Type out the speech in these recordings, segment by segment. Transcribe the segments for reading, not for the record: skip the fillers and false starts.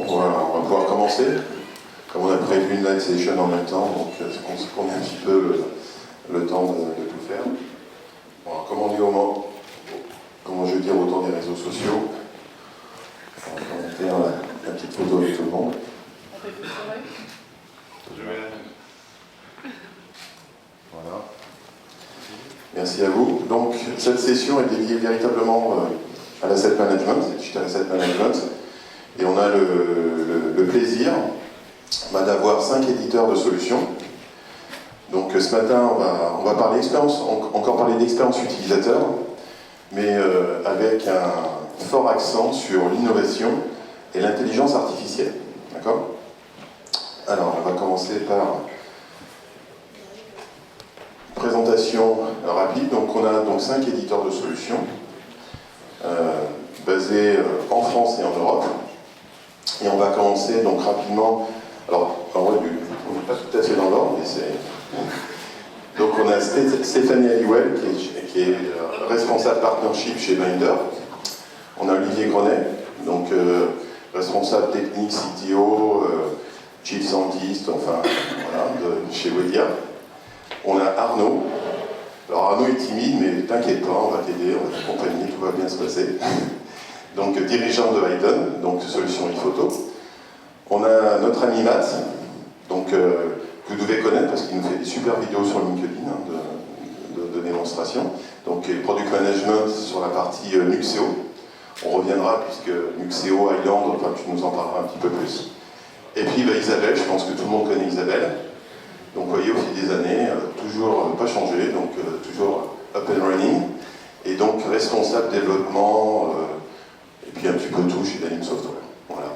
on va pouvoir commencer. Comme on a prévu une live session en même temps, donc on a un petit peu le temps de tout faire. Bon, comme on dit comment je veux dire, autour des réseaux sociaux, on va faire la petite photo avec tout le monde. Voilà. Merci à vous. Donc, cette session est dédiée véritablement à l'asset management, digital asset management, et on a le plaisir d'avoir 5 éditeurs de solutions. Donc, ce matin, on va parler encore parler d'expérience utilisateur, mais avec un fort accent sur l'innovation et l'intelligence artificielle. D'accord ? Alors, on va commencer par une présentation rapide. Donc, on a donc 5 éditeurs de solutions basés en France et en Europe. Et on va commencer donc rapidement. Alors, en vrai, on n'est pas tout à fait dans l'ordre, mais c'est. Donc, on a Stéphanie Halliwell, qui est responsable partnership chez Binder. On a Olivier Grenet, donc responsable technique, CTO, chief scientist, enfin, voilà, chez Wedia. On a Arnaud. Alors, Arnaud est timide, mais t'inquiète pas, on va t'aider, on va t'accompagner, tout va bien se passer. Donc, dirigeant de Hayden, donc solution e-photo. On a notre ami Matt, donc, que vous devez connaître parce qu'il nous fait des super vidéos sur LinkedIn de démonstration. Donc, product management sur la partie Nuxeo. On reviendra puisque Nuxeo, Island, enfin, tu nous en parleras un petit peu plus. Et puis Isabelle, je pense que tout le monde connaît Isabelle. Donc, vous voyez, au fil des années, toujours pas changé, donc toujours up and running. Et donc, responsable développement, et puis un petit peu tout chez Dalim Software. Voilà.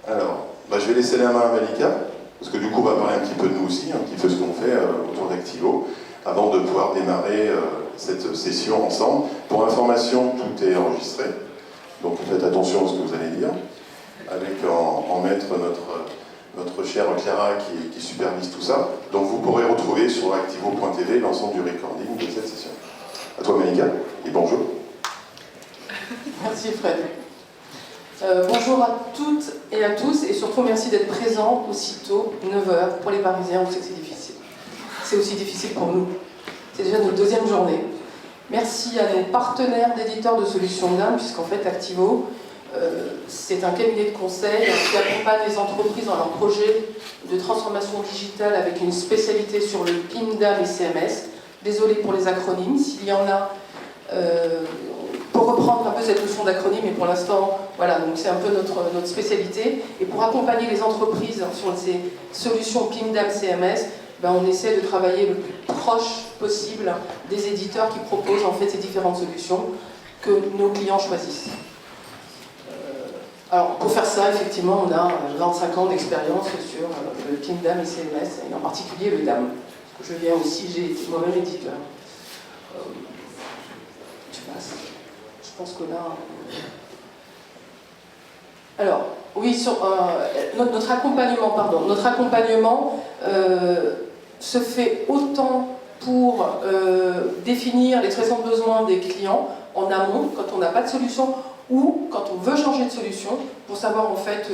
Alors, je vais laisser la main à Malika, parce que du coup, on va parler un petit peu de nous aussi, un petit peu ce qu'on fait autour d'Activo, avant de pouvoir démarrer cette session ensemble. Pour information, tout est enregistré, donc faites attention à ce que vous allez dire, avec en maître notre chère Clara qui supervise tout ça. Donc vous pourrez retrouver sur activo.tv l'ensemble du recording de cette session. À toi Malika, et bonjour. Merci Fred. Bonjour à toutes et à tous, et surtout merci d'être présents aussitôt 9h pour les Parisiens. On sait que c'est difficile. C'est aussi difficile pour nous. C'est déjà notre deuxième journée. Merci à nos partenaires d'éditeurs de solutions DAM, puisqu'en fait Activo, c'est un cabinet de conseil qui accompagne les entreprises dans leurs projets de transformation digitale avec une spécialité sur le PIM, DAM et CMS. Désolée pour les acronymes, s'il y en a. Pour reprendre un peu cette notion d'acronyme, et pour l'instant, voilà, donc c'est un peu notre spécialité. Et pour accompagner les entreprises sur ces solutions PIM, DAM, CMS, on essaie de travailler le plus proche possible des éditeurs qui proposent en fait ces différentes solutions que nos clients choisissent. Alors, pour faire ça, effectivement, on a 25 ans d'expérience sur le PIM, DAM et CMS, et en particulier le DAM. Je viens aussi, j'ai été moi-même éditeur. Tu passes. Je pense que là... Alors, oui, sur notre accompagnement, se fait autant pour définir l'expression de besoin des clients en amont, quand on n'a pas de solution, ou quand on veut changer de solution, pour savoir en fait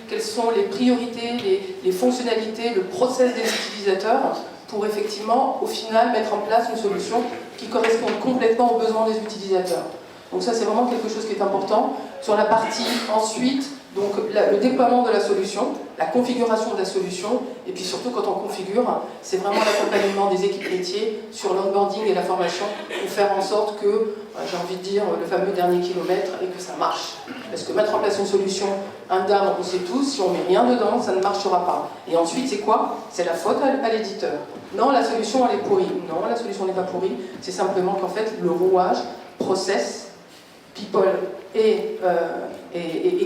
quelles sont les priorités, les fonctionnalités, le process des utilisateurs, pour effectivement, au final, mettre en place une solution qui corresponde complètement aux besoins des utilisateurs. Donc ça, c'est vraiment quelque chose qui est important. Sur la partie ensuite, donc le déploiement de la solution, la configuration de la solution, et puis surtout quand on configure, c'est vraiment l'accompagnement des équipes métiers sur l'onboarding et la formation pour faire en sorte que, j'ai envie de dire, le fameux dernier kilomètre et que ça marche. Parce que mettre en place une solution, un DAM, on sait tous, si on met rien dedans, ça ne marchera pas. Et ensuite, c'est quoi ? C'est la faute à l'éditeur. Non, la solution, elle est pourrie. Non, la solution n'est pas pourrie. C'est simplement qu'en fait, le rouage, process, people et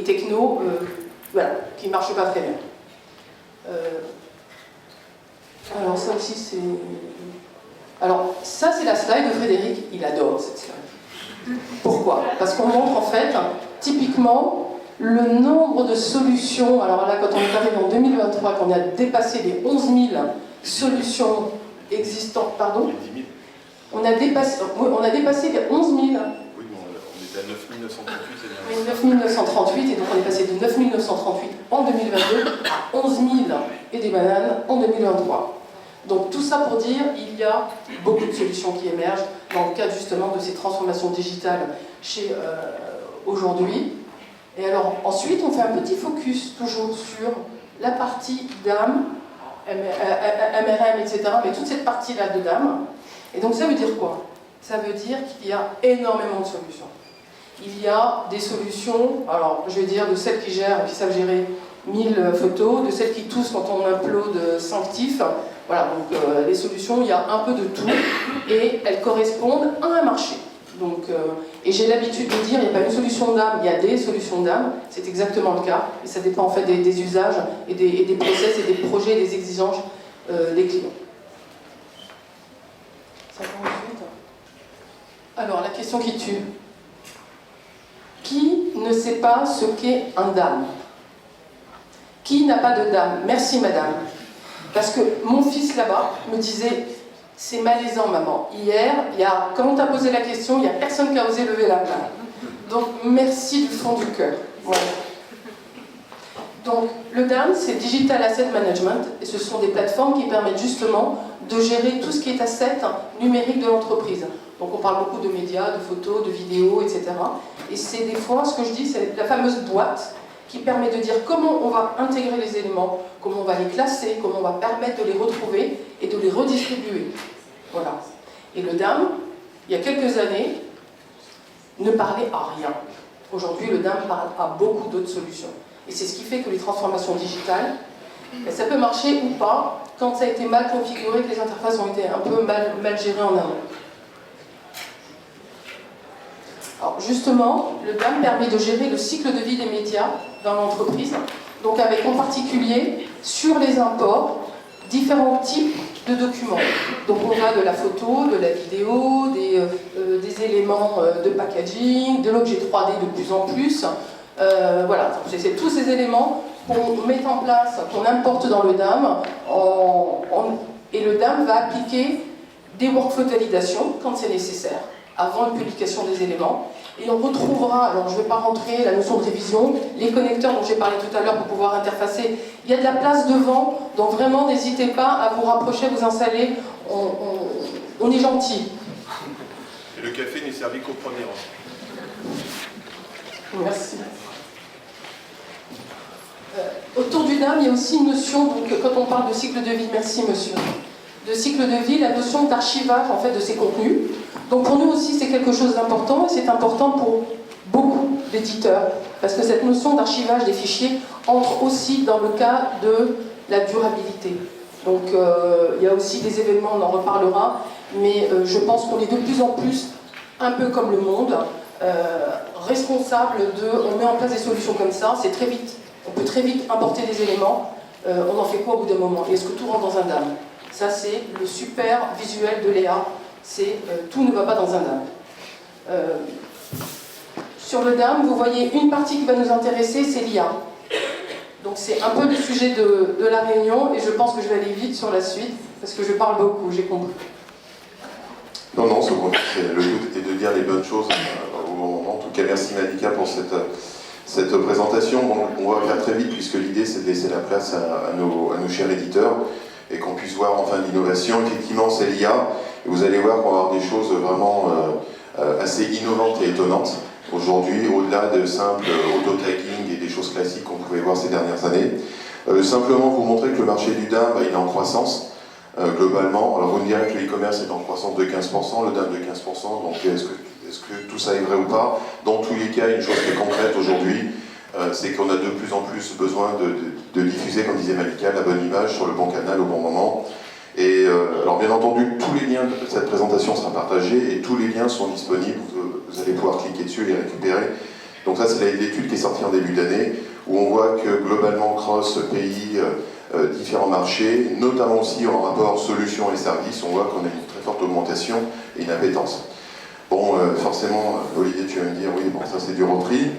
techno, voilà, qui ne marche pas très bien. Alors ça aussi c'est... Alors ça c'est la slide de Frédéric, il adore cette slide. Pourquoi ? Parce qu'on montre en fait, typiquement, le nombre de solutions. Alors là, quand on est arrivé en 2023, qu'on a dépassé les 11 000 solutions existantes, pardon ? On a dépassé les 11 000. C'est à 9938, c'est bien. Oui, 9938, et donc on est passé de 9938 en 2022 à 11 000 et des bananes en 2023. Donc tout ça pour dire, il y a beaucoup de solutions qui émergent dans le cadre justement de ces transformations digitales chez aujourd'hui. Et alors ensuite, on fait un petit focus toujours sur la partie DAM, MRM, etc., mais toute cette partie-là de DAM. Et donc ça veut dire quoi? Ça veut dire qu'il y a énormément de solutions. Il y a des solutions, alors je vais dire de celles qui gèrent, qui savent gérer 1000 photos, de celles qui toussent quand on upload 5 TIFF. Voilà, donc les solutions, il y a un peu de tout, et elles correspondent à un marché. Donc, et j'ai l'habitude de dire, il n'y a pas une solution d'âme, il y a des solutions d'âme, c'est exactement le cas, et ça dépend en fait des usages, et des process, et des projets, et des exigences des clients. Ça va ensuite. Alors, la question qui tue. Qui ne sait pas ce qu'est un DAM? Qui n'a pas de DAM? Merci madame. Parce que mon fils là-bas me disait, c'est malaisant maman. Hier, quand on t'a posé la question, il n'y a personne qui a osé lever la main. Donc merci du fond du cœur. Voilà. Donc le DAM, c'est Digital Asset Management, et ce sont des plateformes qui permettent justement de gérer tout ce qui est asset numérique de l'entreprise. Donc on parle beaucoup de médias, de photos, de vidéos, etc. Et c'est des fois, ce que je dis, c'est la fameuse boîte qui permet de dire comment on va intégrer les éléments, comment on va les classer, comment on va permettre de les retrouver et de les redistribuer. Voilà. Et le DAM, il y a quelques années, ne parlait à rien. Aujourd'hui, le DAM parle à beaucoup d'autres solutions. Et c'est ce qui fait que les transformations digitales, ça peut marcher ou pas quand ça a été mal configuré, que les interfaces ont été un peu mal gérées en amont. Alors justement, le DAM permet de gérer le cycle de vie des médias dans l'entreprise, donc avec en particulier, sur les imports, différents types de documents. Donc on a de la photo, de la vidéo, des éléments de packaging, de l'objet 3D de plus en plus. Voilà, c'est tous ces éléments qu'on met en place, qu'on importe dans le DAM, et le DAM va appliquer des workflows de validation quand c'est nécessaire, avant une publication des éléments. Et on retrouvera, alors je ne vais pas rentrer la notion de révision, les connecteurs dont j'ai parlé tout à l'heure pour pouvoir interfacer. Il y a de la place devant, donc vraiment n'hésitez pas à vous rapprocher, vous installer, on est gentil. Et le café n'est servi qu'au premier rang. Merci. Autour du DAM, il y a aussi une notion, donc, quand on parle de cycle de vie, merci monsieur, de cycle de vie, la notion d'archivage en fait, de ces contenus. Donc pour nous aussi, c'est quelque chose d'important, et c'est important pour beaucoup d'éditeurs, parce que cette notion d'archivage des fichiers entre aussi dans le cas de la durabilité. Donc il y a aussi des événements, on en reparlera, mais je pense qu'on est de plus en plus, un peu comme le monde, responsable de... On met en place des solutions comme ça, c'est très vite. On peut très vite importer des éléments, on en fait quoi au bout d'un moment? Et est-ce que tout rentre dans un DAM? Ça, c'est le super visuel de Léa, c'est tout ne va pas dans un DAM. Sur le DAM, vous voyez une partie qui va nous intéresser, c'est l'IA. Donc c'est un peu le sujet de la réunion, et je pense que je vais aller vite sur la suite, parce que je parle beaucoup, j'ai compris. Non, c'est le but est de dire les bonnes choses au bon moment. En tout cas, merci Malika pour cette présentation. Bon, on va faire très vite, puisque l'idée c'est de laisser la place à nos chers éditeurs, et qu'on puisse voir enfin l'innovation. Effectivement, c'est l'IA, et vous allez voir qu'on va avoir des choses vraiment assez innovantes et étonnantes. Aujourd'hui, au-delà de simple auto-tagging et des choses classiques qu'on pouvait voir ces dernières années. Simplement vous montrer que le marché du DAM, il est en croissance, globalement. Alors vous me direz que le e-commerce est en croissance de 15%, le DAM de 15%, donc est-ce que tout ça est vrai ou pas? Dans tous les cas, une chose qui est concrète aujourd'hui, c'est qu'on a de plus en plus besoin de diffuser, comme disait Malika, la bonne image sur le bon canal au bon moment. Et alors bien entendu, tous les liens de cette présentation seront partagés, et tous les liens sont disponibles, vous allez pouvoir cliquer dessus et les récupérer. Donc ça, c'est l'étude qui est sortie en début d'année, où on voit que globalement, cross pays, différents marchés, notamment aussi en rapport solutions et services, on voit qu'on a une très forte augmentation et une appétence. Bon, forcément, Olivier, tu vas me dire, oui, bon, ça c'est du repris,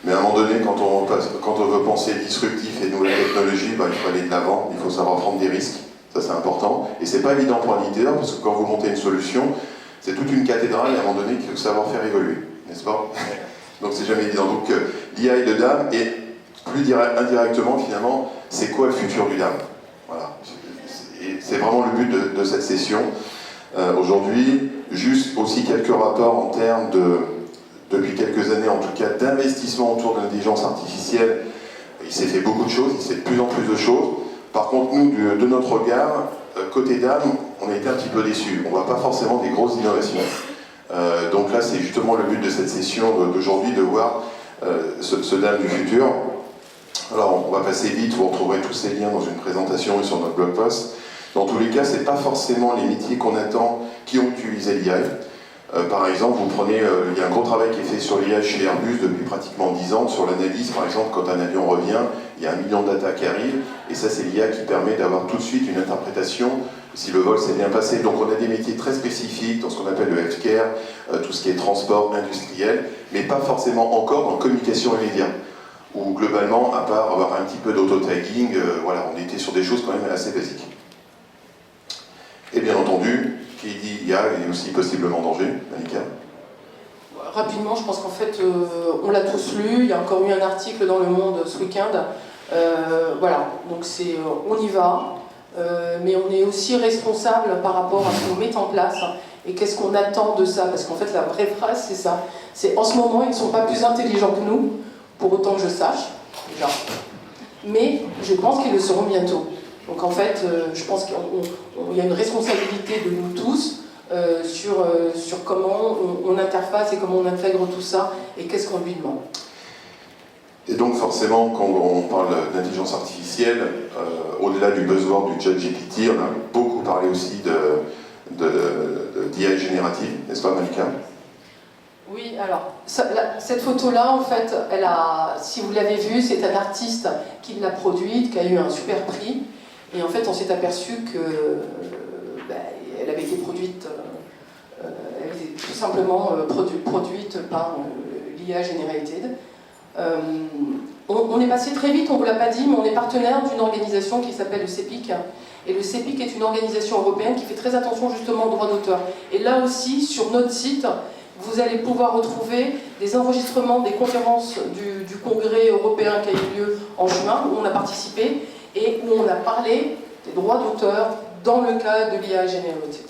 mais à un moment donné, quand on veut penser disruptif et nouvelle technologie, il faut aller de l'avant, il faut savoir prendre des risques, ça c'est important, et c'est pas évident pour un leader, parce que quand vous montez une solution, c'est toute une cathédrale, et à un moment donné, il faut savoir faire évoluer, n'est-ce pas? Donc c'est jamais évident. Donc l'IA et le DAM, et plus indirectement finalement, c'est quoi le futur du DAM? Voilà. C'est vraiment le but de cette session. Aujourd'hui, juste aussi quelques rapports en termes depuis quelques années en tout cas, d'investissement autour de l'intelligence artificielle. Il s'est fait beaucoup de choses, il s'est fait de plus en plus de choses. Par contre, nous, de notre regard, côté DAM, on a été un petit peu déçus. On ne voit pas forcément des grosses innovations. Donc là, c'est justement le but de cette session d'aujourd'hui, de voir ce DAM du futur. Alors, on va passer vite, vous retrouverez tous ces liens dans une présentation et sur notre blog post. Dans tous les cas, ce n'est pas forcément les métiers qu'on attend qui ont utilisé l'IA. Par exemple, vous prenez, il y a un gros travail qui est fait sur l'IA chez Airbus depuis pratiquement 10 ans, sur l'analyse, par exemple, quand un avion revient, il y a 1 million de data qui arrivent, et ça c'est l'IA qui permet d'avoir tout de suite une interprétation si le vol s'est bien passé. Donc on a des métiers très spécifiques dans ce qu'on appelle le healthcare, tout ce qui est transport industriel, mais pas forcément encore dans communication et médias, où globalement, à part avoir un petit peu d'auto-tagging, voilà, on était sur des choses quand même assez basiques. Et bien entendu, qui dit IA est aussi possiblement danger, Malika. Rapidement, je pense qu'en fait, on l'a tous lu. Il y a encore eu un article dans Le Monde ce week-end. Voilà, donc on y va, mais on est aussi responsable par rapport à ce qu'on met en place et qu'est-ce qu'on attend de ça. Parce qu'en fait, la vraie phrase, c'est ça. C'est en ce moment, ils ne sont pas plus intelligents que nous, pour autant que je sache, déjà. Mais je pense qu'ils le seront bientôt. Donc en fait, je pense qu'il y a une responsabilité de nous tous sur comment on interface et comment on intègre tout ça et qu'est-ce qu'on lui demande. Et donc forcément, quand on parle d'intelligence artificielle, au-delà du buzzword du ChatGPT, on a beaucoup parlé aussi d'IA générative, n'est-ce pas Malika? Oui, alors, cette photo-là, en fait, si vous l'avez vue, c'est un artiste qui l'a produite, qui a eu un super prix. Et en fait, on s'est aperçu qu'elle avait été produite, elle était tout simplement produite par l'IA Generated. On est passé très vite, on ne vous l'a pas dit, mais on est partenaire d'une organisation qui s'appelle le CEPIC. Et le CEPIC est une organisation européenne qui fait très attention justement aux droits d'auteur. Et là aussi, sur notre site, vous allez pouvoir retrouver des enregistrements des conférences du Congrès européen qui a eu lieu en juin, où on a participé, et où on a parlé des droits d'auteur dans le cadre de l'IA Generated.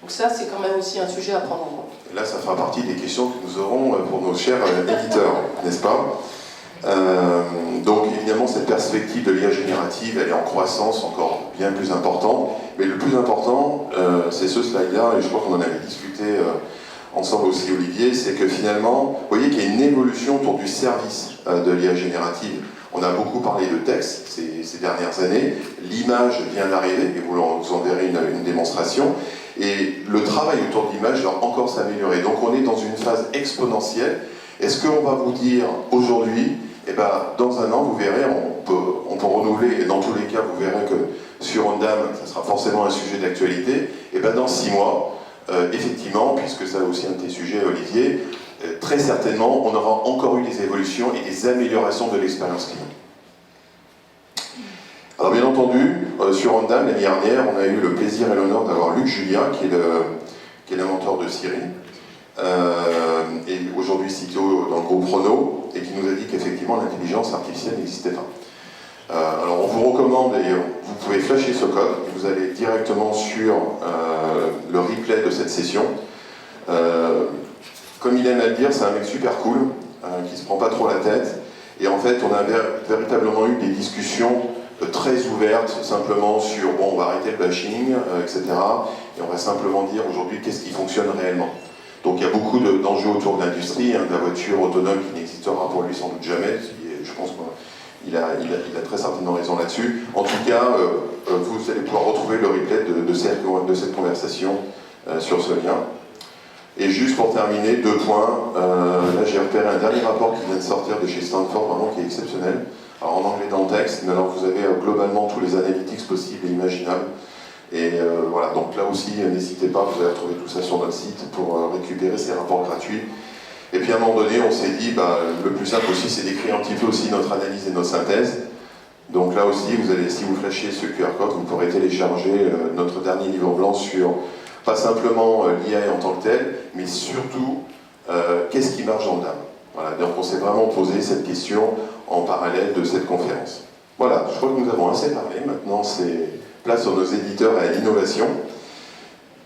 Donc ça, c'est quand même aussi un sujet à prendre en compte. Et là, ça fera partie des questions que nous aurons pour nos chers éditeurs, n'est-ce pas? Donc évidemment, cette perspective de l'IA générative, elle est en croissance encore bien plus importante. Mais le plus important, c'est ce slide-là, et je crois qu'on en avait discuté ensemble aussi, Olivier, c'est que finalement, vous voyez qu'il y a une évolution autour du service de l'IA générative. On a beaucoup parlé de texte ces dernières années, l'image vient d'arriver, et vous en verrez une démonstration, et le travail autour de l'image doit encore s'améliorer. Donc on est dans une phase exponentielle. Est-ce qu'on va vous dire aujourd'hui, eh ben, dans un an, vous verrez, on peut renouveler, et dans tous les cas, vous verrez que sur Ondam, ça sera forcément un sujet d'actualité, et ben dans 6 mois, effectivement, puisque ça a aussi un de tes sujets, Olivier, très certainement, on aura encore eu des évolutions et des améliorations de l'expérience client. Alors bien entendu, sur Ondam, l'année dernière, on a eu le plaisir et l'honneur d'avoir Luc Julia, qui est l'inventeur de Siri, et aujourd'hui CTO dans le groupe Renault, et qui nous a dit qu'effectivement l'intelligence artificielle n'existait pas. Alors on vous recommande, et vous pouvez flasher ce code, et vous allez directement sur le replay de cette session. Comme il aime à le dire, c'est un mec super cool, qui se prend pas trop la tête, et en fait on a véritablement eu des discussions très ouvertes, simplement sur, bon, on va arrêter le bashing, etc. Et on va simplement dire aujourd'hui qu'est-ce qui fonctionne réellement. Donc il y a beaucoup d'enjeux autour de l'industrie, de la voiture autonome qui n'existera pour lui sans doute jamais. Je pense qu'il a très certainement raison là-dessus. En tout cas, vous allez pouvoir retrouver le replay de cette conversation sur ce lien. Et juste pour terminer, 2 points. Là j'ai repéré un dernier rapport qui vient de sortir de chez Stanford, vraiment qui est exceptionnel. Alors en anglais dans le texte, mais alors vous avez globalement tous les analytics possibles et imaginables. Et voilà, donc là aussi, n'hésitez pas, vous allez retrouver tout ça sur notre site pour récupérer ces rapports gratuits. Et puis à un moment donné, on s'est dit, le plus simple aussi, c'est d'écrire un petit peu aussi notre analyse et notre synthèse. Donc là aussi, si vous flashez ce QR code, vous pourrez télécharger notre dernier livre blanc sur, pas simplement l'IA en tant que tel, mais surtout, qu'est-ce qui marche dans le DAM. Voilà, donc on s'est vraiment posé cette question en parallèle de cette conférence. Voilà, je crois que nous avons assez parlé. Maintenant, c'est place sur nos éditeurs à l'innovation.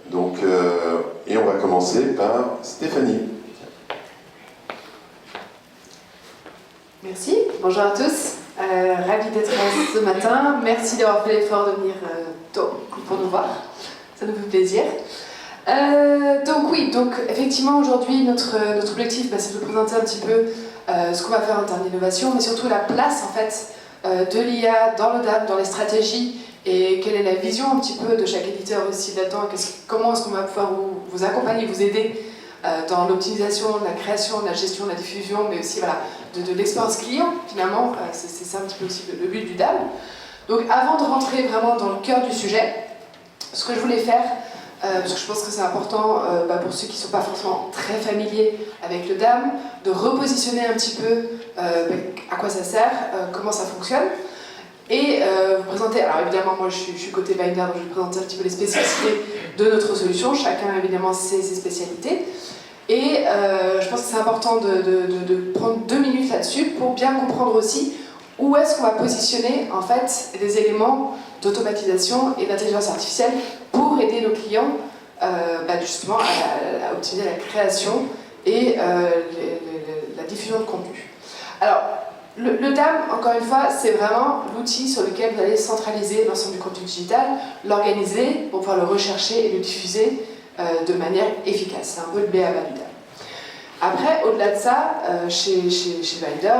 Donc, et on va commencer par Stéphanie. Merci, bonjour à tous. Ravi d'être là ce matin. Merci d'avoir fait l'effort de venir tôt pour nous voir. Ça nous fait plaisir. Donc effectivement aujourd'hui notre objectif c'est de vous présenter un petit peu ce qu'on va faire en termes d'innovation, mais surtout la place en fait de l'IA dans le DAM, dans les stratégies, et quelle est la vision un petit peu de chaque éditeur aussi là-dedans, comment est-ce qu'on va pouvoir vous accompagner, vous aider dans l'optimisation, la création, la gestion, la diffusion, mais aussi voilà, de l'expérience client finalement, c'est ça un petit peu aussi le but du DAM. Donc avant de rentrer vraiment dans le cœur du sujet, ce que je voulais faire, parce que je pense que c'est important pour ceux qui ne sont pas forcément très familiers avec le DAM, de repositionner un petit peu à quoi ça sert, comment ça fonctionne, et vous présenter, alors évidemment moi je suis côté Binder, donc je vais présenter un petit peu les spécificités de notre solution, chacun évidemment ses spécialités, et je pense que c'est important de prendre 2 minutes là-dessus pour bien comprendre aussi où est-ce qu'on va positionner en fait les éléments d'automatisation et d'intelligence artificielle pour aider nos clients justement à optimiser la création et la diffusion de contenu. Alors, le DAM, encore une fois, c'est vraiment l'outil sur lequel vous allez centraliser l'ensemble du contenu digital, l'organiser pour pouvoir le rechercher et le diffuser de manière efficace. C'est un peu le B.A.-ba du DAM. Après, au-delà de ça, chez Binder,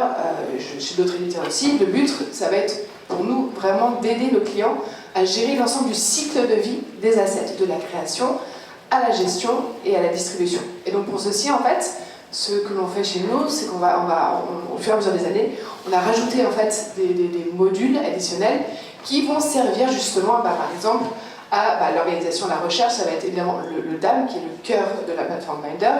chez d'autres éditeurs aussi, le but, ça va être pour nous vraiment d'aider nos clients à gérer l'ensemble du cycle de vie des assets, de la création à la gestion et à la distribution. Et donc pour ceci, en fait, ce que l'on fait chez nous, c'est qu'au fur et à mesure des années, on a rajouté en fait des modules additionnels qui vont servir justement, par exemple, à l'organisation de la recherche. Ça va être évidemment le DAM, qui est le cœur de la plateforme Binder.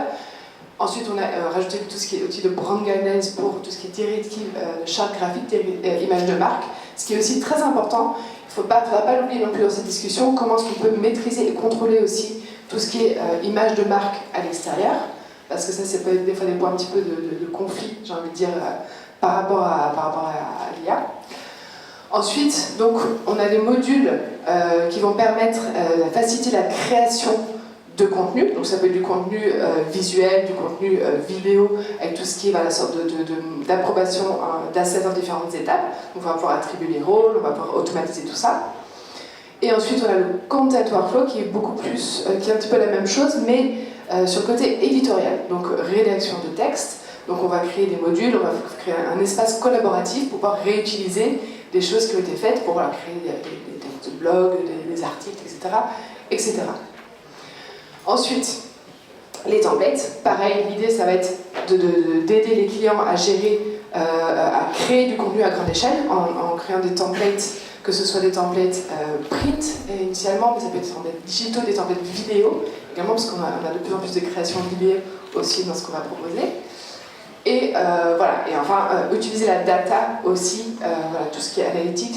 Ensuite, on a rajouté tout ce qui est outil de brand guidelines pour tout ce qui est directive de charte graphique, image de marque, ce qui est aussi très important. Il ne faudra pas l'oublier non plus dans cette discussion, comment est-ce qu'on peut maîtriser et contrôler aussi tout ce qui est image de marque à l'extérieur, parce que ça, c'est des fois des points un petit peu de conflit, j'ai envie de dire, par rapport à l'IA. Ensuite, donc, on a des modules qui vont permettre de faciliter la création de contenu, donc ça peut être du contenu visuel, du contenu vidéo, avec tout ce qui est la sorte d'approbation d'assets dans différentes étapes. On va pouvoir attribuer les rôles, on va pouvoir automatiser tout ça. Et ensuite on a le content workflow qui est beaucoup plus, qui est un petit peu la même chose, mais sur le côté éditorial, donc rédaction de texte. Donc on va créer des modules, on va créer un espace collaboratif pour pouvoir réutiliser des choses qui ont été faites pour créer des textes de blog, des articles, etc. Ensuite, les templates, pareil, l'idée ça va être d'aider les clients à gérer, à créer du contenu à grande échelle en créant des templates, que ce soit des templates print initialement, mais ça peut être des templates digitaux, des templates vidéo également, parce qu'on a de plus en plus de créations vidéo aussi dans ce qu'on va proposer. Et voilà, et enfin, utiliser la data aussi, tout ce qui est analytique,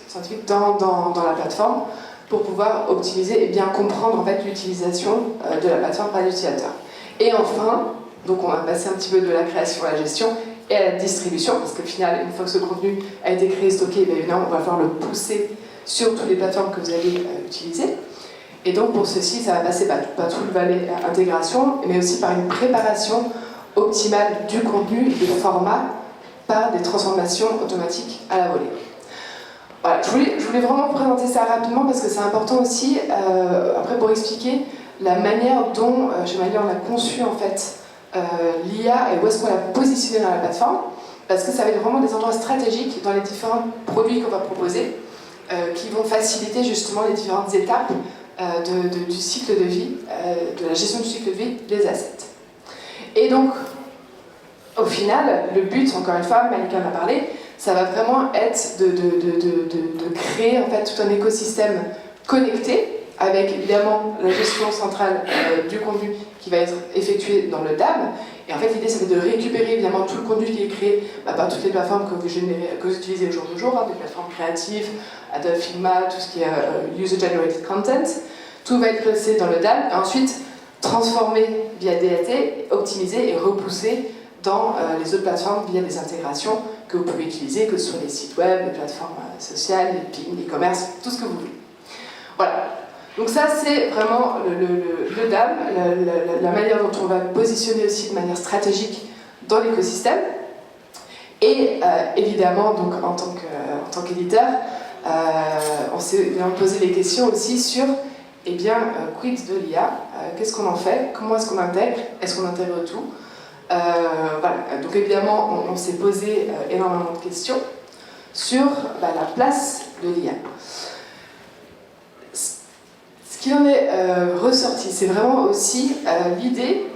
scientifique dans la plateforme, pour pouvoir optimiser et bien comprendre en fait l'utilisation de la plateforme par l'utilisateur. Et enfin, donc on va passer un petit peu de la création à la gestion et à la distribution, parce qu'au final, une fois que ce contenu a été créé, stocké, bien évidemment, on va falloir le pousser sur toutes les plateformes que vous allez utiliser. Et donc pour ceci, ça va passer par tout le volet intégration, mais aussi par une préparation optimale du contenu et du format par des transformations automatiques à la volée. Voilà, je voulais vraiment vous présenter ça rapidement parce que c'est important aussi, après pour expliquer la manière dont chez Binder on a conçu en fait l'IA et où est-ce qu'on l'a positionné dans la plateforme, parce que ça va être vraiment des endroits stratégiques dans les différents produits qu'on va proposer qui vont faciliter justement les différentes étapes du cycle de vie, de la gestion du cycle de vie des assets. Et donc, au final, le but, encore une fois, Malika en a parlé, ça va vraiment être de créer en fait tout un écosystème connecté, avec évidemment la gestion centrale du contenu qui va être effectué dans le DAM. Et en fait, l'idée, c'est de récupérer évidemment tout le contenu qui est créé par toutes les plateformes que vous utilisez au jour le jour, des plateformes créatives, Adobe Figma, tout ce qui est User-Generated Content. Tout va être placé dans le DAM et ensuite transformé via DAT, optimisé et repoussé dans les autres plateformes via des intégrations que vous pouvez utiliser, que ce soit les sites web, les plateformes sociales, les ping, les commerces, tout ce que vous voulez. Voilà. Donc ça, c'est vraiment le DAM, la manière dont on va positionner aussi de manière stratégique dans l'écosystème. Et évidemment, donc, en tant qu'éditeur, on s'est évidemment posé des questions aussi sur, eh bien, quid de l'IA, qu'est-ce qu'on en fait, comment est-ce qu'on intègre, est-ce qu'on intègre tout. Voilà. Donc évidemment, on s'est posé énormément de questions sur la place de l'IA. Ce qui en est ressorti, c'est vraiment aussi l'idée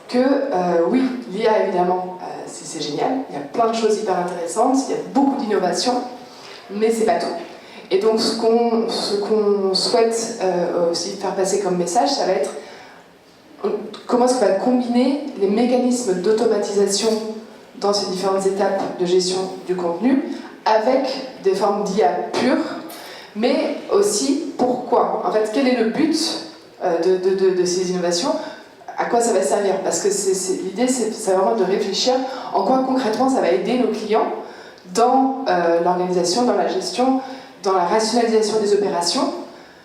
que, oui, l'IA évidemment, c'est génial, il y a plein de choses hyper intéressantes, il y a beaucoup d'innovations, mais c'est pas tout. Et donc ce qu'on souhaite aussi faire passer comme message, ça va être comment est-ce qu'on va combiner les mécanismes d'automatisation dans ces différentes étapes de gestion du contenu avec des formes d'IA pure, mais aussi pourquoi. En fait, quel est le but de ces innovations? À quoi ça va servir? Parce que l'idée, c'est vraiment de réfléchir en quoi concrètement ça va aider nos clients dans l'organisation, dans la gestion, dans la rationalisation des opérations.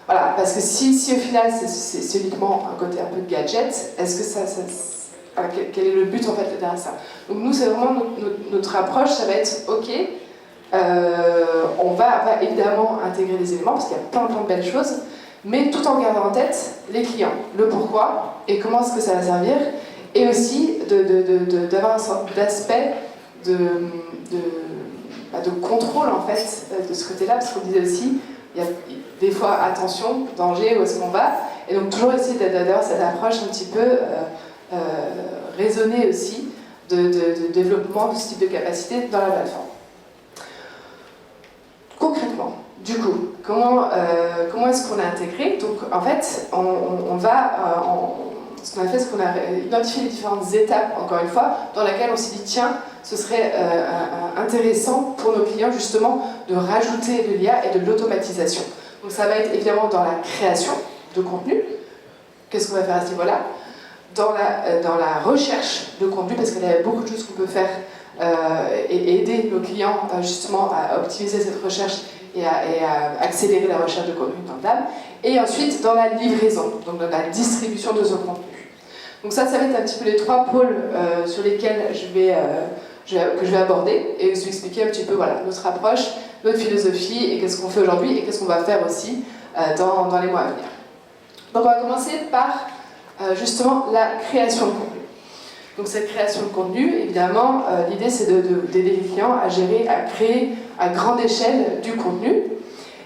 Voilà, parce que si au final c'est uniquement un côté un peu de gadget, est-ce que voilà, quel est le but en fait derrière ça? Donc nous, c'est vraiment notre approche, ça va être ok, on va évidemment intégrer des éléments parce qu'il y a plein de belles choses, mais tout en gardant en tête les clients, le pourquoi et comment est-ce que ça va servir, et aussi d'avoir un sorte d'aspect de contrôle en fait de ce côté-là, parce qu'on disait aussi, il y a des fois attention, danger, où est-ce qu'on va, et donc toujours essayer d'avoir cette approche un petit peu raisonnée aussi de développement de ce type de capacité dans la plateforme. Concrètement, du coup, comment est-ce qu'on a intégré? Donc en fait, ce qu'on a fait, c'est qu'on a identifié les différentes étapes, encore une fois, dans lesquelles on s'est dit, tiens, ce serait intéressant pour nos clients justement de rajouter de l'IA et de l'automatisation. Donc ça va être évidemment dans la création de contenu. Qu'est-ce qu'on va faire à ce niveau-là? Dans la recherche de contenu, parce qu'il y a beaucoup de choses qu'on peut faire et aider nos clients justement à optimiser cette recherche et à accélérer la recherche de contenu dans le DAM. Et ensuite dans la livraison, donc dans la distribution de ce contenu. Donc ça va être un petit peu les trois pôles sur lesquels que je vais aborder et vous expliquer un petit peu voilà, notre approche, notre philosophie et qu'est-ce qu'on fait aujourd'hui et qu'est-ce qu'on va faire aussi dans les mois à venir. Donc on va commencer par justement la création de contenu. Donc cette création de contenu, évidemment, l'idée c'est d'aider les clients à gérer, à créer à grande échelle du contenu.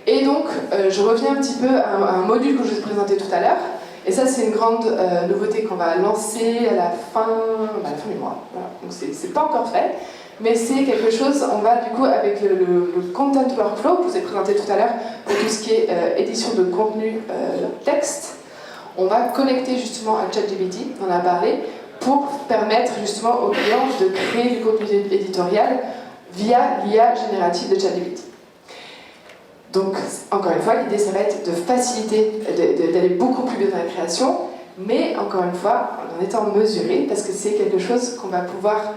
Et donc je reviens un petit peu à un module que je vous ai présenté tout à l'heure. Et ça, c'est une grande nouveauté qu'on va lancer à la fin du mois. Voilà. Donc c'est pas encore fait, mais c'est quelque chose, on va du coup avec le Content Workflow que je vous ai présenté tout à l'heure pour tout ce qui est édition de contenu texte, on va connecter justement à ChatGPT, on en a parlé, pour permettre justement aux clients de créer du contenu éditorial via l'IA générative de ChatGPT. Donc, encore une fois, l'idée, ça va être de faciliter, d'aller beaucoup plus vite dans la création, mais encore une fois, en étant mesuré, parce que c'est quelque chose qu'on va pouvoir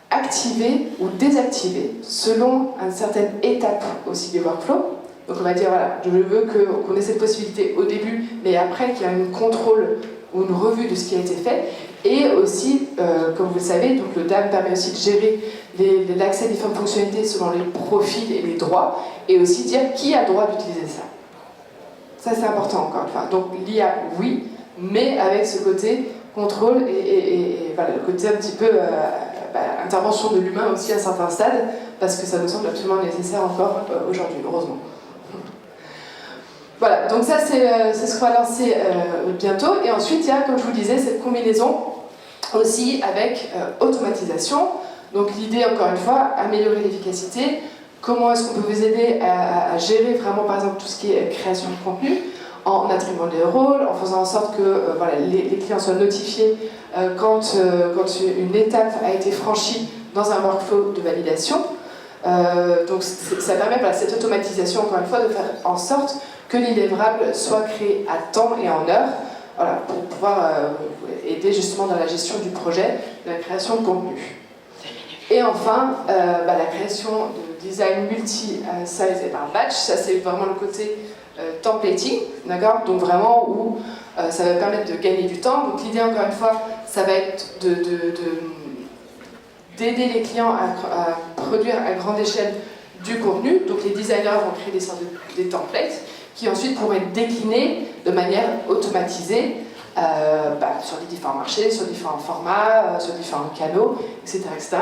activer ou désactiver selon une certaine étape aussi du workflow. Donc on va dire, voilà, je veux qu'on ait cette possibilité au début, mais après qu'il y ait un contrôle ou une revue de ce qui a été fait. Et aussi, comme vous le savez, donc le DAM permet aussi de gérer l'accès à différentes fonctionnalités selon les profils et les droits, et aussi dire qui a le droit d'utiliser ça. Ça c'est important encore une fois. Donc l'IA, oui, mais avec ce côté contrôle et voilà, le côté un petit peu intervention de l'humain aussi à certains stades, parce que ça nous semble absolument nécessaire encore aujourd'hui, heureusement. Voilà, donc ça c'est ce qu'on va lancer bientôt. Et ensuite, il y a, comme je vous le disais, cette combinaison aussi avec automatisation. Donc l'idée, encore une fois, améliorer l'efficacité. Comment est-ce qu'on peut vous aider à gérer vraiment, par exemple, tout ce qui est création de contenu, en attribuant des rôles, en faisant en sorte que voilà, les clients soient notifiés quand une étape a été franchie dans un workflow de validation. Donc ça permet, voilà, cette automatisation, encore une fois, de faire en sorte que les livrables soient créés à temps et en heure, voilà, pour pouvoir aider justement dans la gestion du projet, de la création de contenu. Et enfin, la création de design multi-size et par batch, ça c'est vraiment le côté templating, d'accord? Donc vraiment où ça va permettre de gagner du temps. Donc l'idée, encore une fois, ça va être d'aider les clients à produire à grande échelle du contenu. Donc les designers vont créer des sortes des templates qui ensuite pourront être déclinés de manière automatisée sur les différents marchés, sur différents formats, sur différents canaux, etc., etc.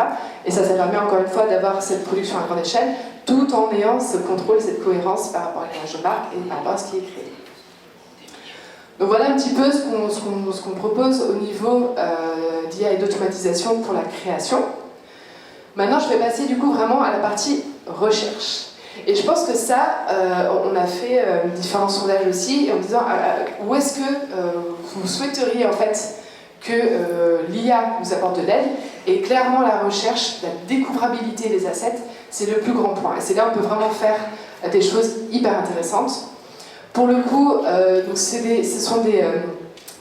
Et ça permet encore une fois d'avoir cette production à grande échelle tout en ayant ce contrôle et cette cohérence par rapport à l'image de marque et par rapport à ce qui est créé. Donc voilà un petit peu ce qu'on propose au niveau d'IA et d'automatisation pour la création. Maintenant, je vais passer du coup vraiment à la partie recherche. Et je pense que ça, on a fait différents sondages aussi, en disant où est-ce que vous souhaiteriez en fait que l'IA vous apporte de l'aide. Et clairement, la recherche, la découvrabilité des assets, c'est le plus grand point. Et c'est là où on peut vraiment faire des choses hyper intéressantes. Pour le coup, donc ce sont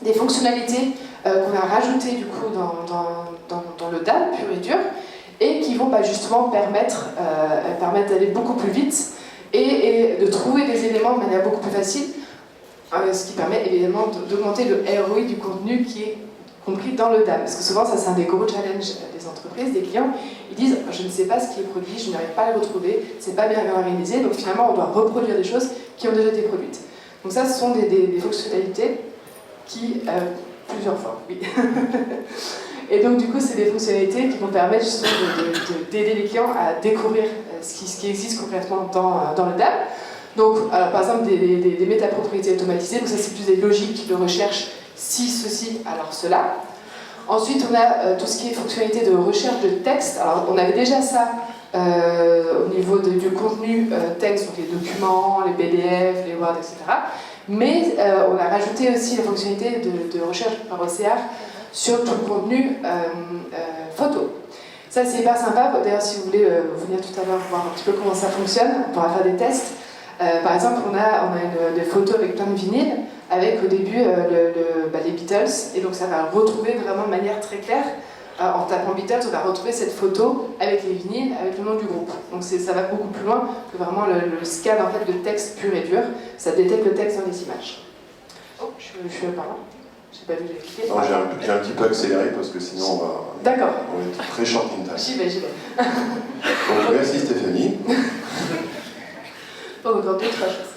des fonctionnalités qu'on a rajoutées du coup dans le DAL pur et dur, et qui vont justement permettre d'aller beaucoup plus vite et de trouver des éléments de manière beaucoup plus facile, ce qui permet évidemment d'augmenter le ROI du contenu qui est compris dans le DAM. Parce que souvent, ça c'est un des gros challenges des entreprises, des clients. Ils disent « je ne sais pas ce qui est produit, je n'arrive pas à le retrouver, c'est pas bien organisé, donc finalement on doit reproduire des choses qui ont déjà été produites ». Donc ça, ce sont des fonctionnalités qui... plusieurs fois, oui. Et donc du coup, c'est des fonctionnalités qui vont permettre justement d'aider les clients à découvrir ce qui existe concrètement dans le DAM. Donc, par exemple, des métapropriétés automatisées, donc ça c'est plus des logiques de recherche, si ceci, alors cela. Ensuite, on a tout ce qui est fonctionnalité de recherche de texte. Alors, on avait déjà ça au niveau du contenu texte, donc les documents, les PDF, les Word, etc. Mais on a rajouté aussi la fonctionnalité de recherche par OCR sur tout le contenu photo. Ça c'est hyper sympa, d'ailleurs si vous voulez venir tout à l'heure voir un petit peu comment ça fonctionne, on pourra faire des tests. Par exemple on a des photos avec plein de vinyles, avec au début les Beatles, et donc ça va retrouver vraiment de manière très claire, en tapant Beatles, on va retrouver cette photo avec les vinyles, avec le nom du groupe. Donc ça va beaucoup plus loin que vraiment le scan en fait, de texte pur et dur, ça détecte le texte dans les images. Oh, je suis par là. J'ai pas vu, j'ai cliqué. Non, j'ai un petit peu accéléré parce que sinon on va. D'accord. On est très short in time. J'y vais. Donc merci Stéphanie. Pas encore d'autres choses.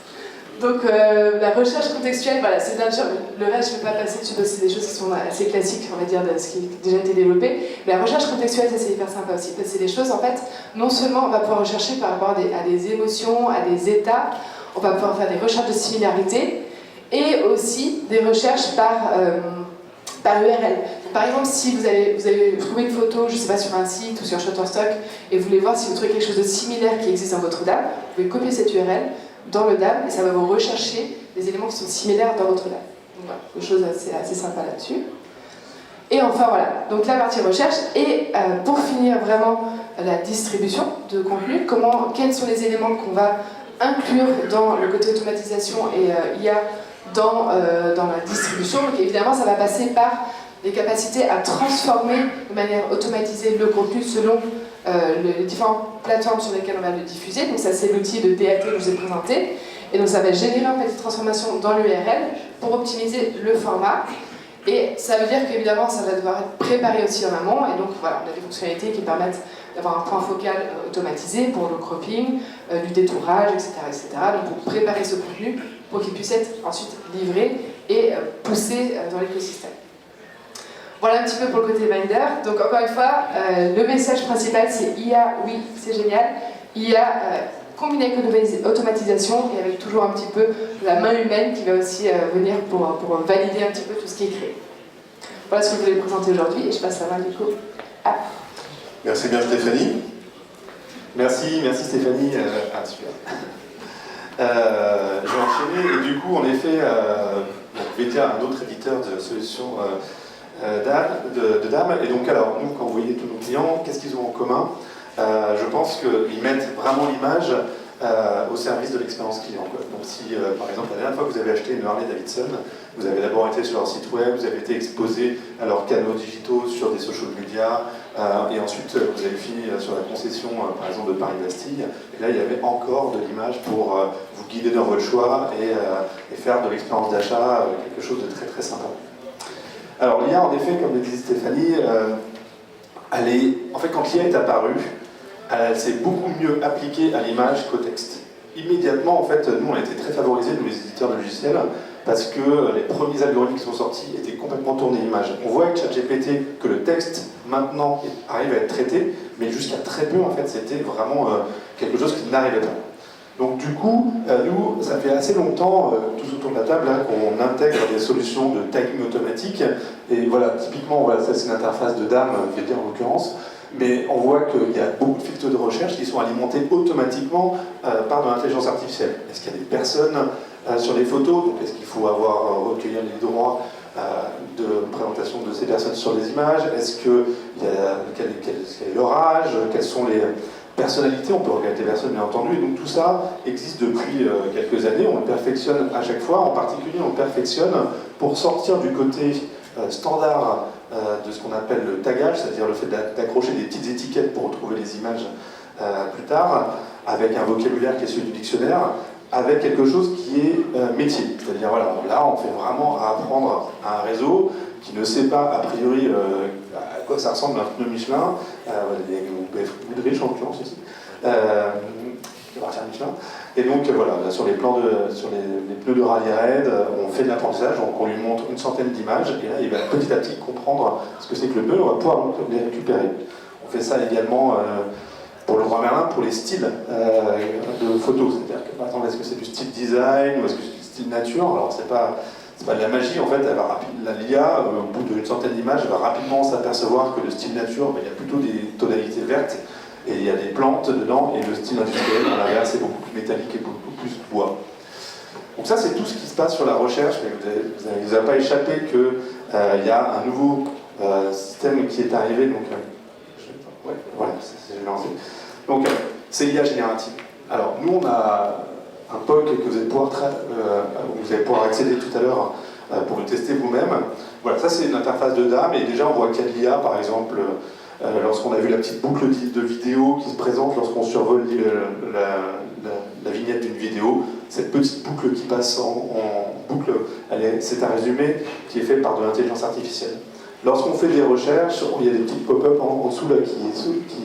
Donc la recherche contextuelle, voilà, c'est bien sûr, le reste je ne vais pas passer dessus parce que c'est des choses qui sont assez classiques, on va dire, de ce qui a déjà été développé. Mais la recherche contextuelle, ça c'est hyper sympa aussi, parce que c'est des choses, en fait, non seulement on va pouvoir rechercher par rapport à des émotions, à des états, on va pouvoir faire des recherches de similarité, et aussi des recherches par URL. Par exemple, si vous avez trouvé une photo, je ne sais pas, sur un site ou sur Shutterstock, et vous voulez voir si vous trouvez quelque chose de similaire qui existe dans votre DAM, vous pouvez copier cette URL dans le DAM, et ça va vous rechercher des éléments qui sont similaires dans votre DAM. Donc voilà, des choses assez sympas là-dessus. Et enfin voilà, donc la partie recherche, et pour finir vraiment la distribution de contenu, quels sont les éléments qu'on va inclure dans le côté automatisation et IA dans la distribution. Donc évidemment, ça va passer par les capacités à transformer de manière automatisée le contenu selon les différentes plateformes sur lesquelles on va le diffuser. Donc ça, c'est l'outil de DAT que je vous ai présenté. Et donc ça va générer en fait des transformations dans l'URL pour optimiser le format. Et ça veut dire qu'évidemment, ça va devoir être préparé aussi en amont. Et donc voilà, on a des fonctionnalités qui permettent d'avoir un point focal automatisé pour le cropping, du détourage, etc., etc. Donc pour préparer ce contenu pour qu'il puisse être ensuite livré et poussé dans l'écosystème. Voilà un petit peu pour le côté Binder. Donc encore une fois, le message principal c'est IA, oui, c'est génial. IA combiné avec l'automatisation et avec toujours un petit peu la main humaine qui va aussi venir pour valider un petit peu tout ce qui est créé. Voilà ce que je voulais présenter aujourd'hui et je passe la main du coup à... Merci bien Stéphanie. Merci Stéphanie. Super. Je vais enchaîner et du coup en effet, VTA, un autre éditeur de solutions de DAM. Et donc alors, nous quand vous voyez tous nos clients, qu'est-ce qu'ils ont en commun? Je pense qu'ils mettent vraiment l'image au service de l'expérience client, quoi. Donc si, par exemple, la dernière fois que vous avez acheté une Harley Davidson, vous avez d'abord été sur leur site web, vous avez été exposé à leurs canaux digitaux sur des social media, et ensuite vous avez fini sur la concession, par exemple, de Paris-Bastille, et là il y avait encore de l'image pour vous guider dans votre choix et faire de l'expérience d'achat quelque chose de très très sympa. Alors l'IA, en effet, comme le disait Stéphanie, en fait, quand l'IA est apparue, elle s'est beaucoup mieux appliquée à l'image qu'au texte. Immédiatement, en fait, nous, on a été très favorisés, nous, les éditeurs de logiciels, parce que les premiers algorithmes qui sont sortis étaient complètement tournés image. On voit avec ChatGPT que le texte, maintenant, arrive à être traité, mais jusqu'à très peu, en fait, c'était vraiment quelque chose qui n'arrivait pas. Donc du coup, nous, ça fait assez longtemps, tous autour de la table, hein, qu'on intègre des solutions de tagging automatique. Et voilà, typiquement, voilà, ça c'est une interface de DAM, VT en l'occurrence. Mais on voit qu'il y a beaucoup de filtres de recherche qui sont alimentés automatiquement par de l'intelligence artificielle. Est-ce qu'il y a des personnes sur les photos? Donc est-ce qu'il faut avoir recueilli les droits de présentation de ces personnes sur les images? Est-ce qu'il y a quel est leur âge? Quelles sont les personnalités? On peut regarder les personnes, bien entendu. Et donc tout ça existe depuis quelques années. On le perfectionne à chaque fois. En particulier, on le perfectionne pour sortir du côté standard de ce qu'on appelle le tagage, c'est-à-dire le fait d'accrocher des petites étiquettes pour retrouver les images plus tard, avec un vocabulaire qui est celui du dictionnaire, avec quelque chose qui est métier. C'est-à-dire, voilà, là, on fait vraiment apprendre à un réseau qui ne sait pas, a priori, à quoi ça ressemble un pneu Michelin, Goodrich en l'occurrence ici, Michelin. Et donc voilà, là, sur les pneus de rallye raid, on fait de l'apprentissage, donc on lui montre une centaine d'images, et là il va petit à petit comprendre ce que c'est que le pneu, on va pouvoir les récupérer. On fait ça également pour le Leroy Merlin, pour les styles de photos, c'est-à-dire que par exemple, est-ce que c'est du style design ou est-ce que c'est du style nature? Alors c'est pas de la magie, en fait, l'IA, au bout d'une centaine d'images, va rapidement s'apercevoir que le style nature, il y a plutôt des tonalités vertes, et il y a des plantes dedans, et le style industriel, à l'inverse, c'est beaucoup plus métallique et beaucoup plus bois. Donc ça, c'est tout ce qui se passe sur la recherche, mais vous ne vous avez pas échappé qu'il y a un nouveau système qui est arrivé, donc voilà, c'est lancé. Donc c'est l'IA générative. Alors nous, on a un POC que vous allez pouvoir accéder tout à l'heure pour le tester vous-même. Voilà, ça c'est une interface de DAM, et déjà on voit qu'il y a de l'IA, par exemple, lorsqu'on a vu la petite boucle de vidéo qui se présente lorsqu'on survole la vignette d'une vidéo, cette petite boucle qui passe en boucle, c'est un résumé qui est fait par de l'intelligence artificielle. Lorsqu'on fait des recherches, il y a des petites pop-up en dessous là,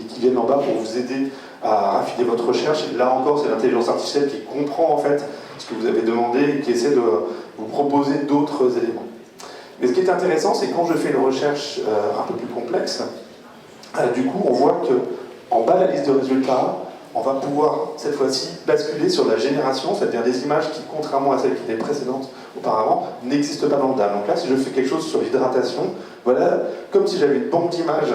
qui viennent en bas pour vous aider à raffiner votre recherche. Et là encore, c'est l'intelligence artificielle qui comprend en fait ce que vous avez demandé et qui essaie de vous proposer d'autres éléments. Mais ce qui est intéressant, c'est quand je fais une recherche un peu plus complexe, du coup, on voit qu'en bas de la liste de résultats, on va pouvoir, cette fois-ci, basculer sur la génération, c'est-à-dire des images qui, contrairement à celles qui étaient précédentes auparavant, n'existent pas dans le DAM. Donc là, si je fais quelque chose sur l'hydratation, voilà, comme si j'avais une banque d'images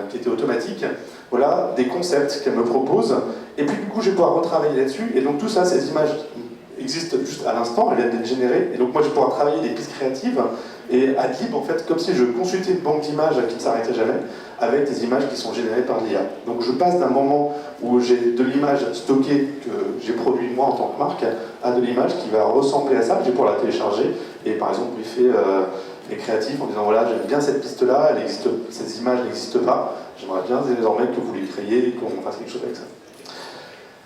qui était automatique, voilà, des concepts qu'elle me propose, et puis du coup, je vais pouvoir retravailler là-dessus, et donc tout ça, ces images existent juste à l'instant, elles viennent d'être générées, et donc moi, je vais pouvoir travailler des pistes créatives, et ad lib, en fait, comme si je consultais une banque d'images qui ne s'arrêtait jamais, avec des images qui sont générées par l'IA. Donc je passe d'un moment où j'ai de l'image stockée que j'ai produit moi en tant que marque, à de l'image qui va ressembler à ça, je vais pouvoir la télécharger, et par exemple, lui fait les créatifs en disant voilà, j'aime bien cette piste-là, ces images n'existent pas, j'aimerais bien désormais que vous les créiez et qu'on fasse quelque chose avec ça.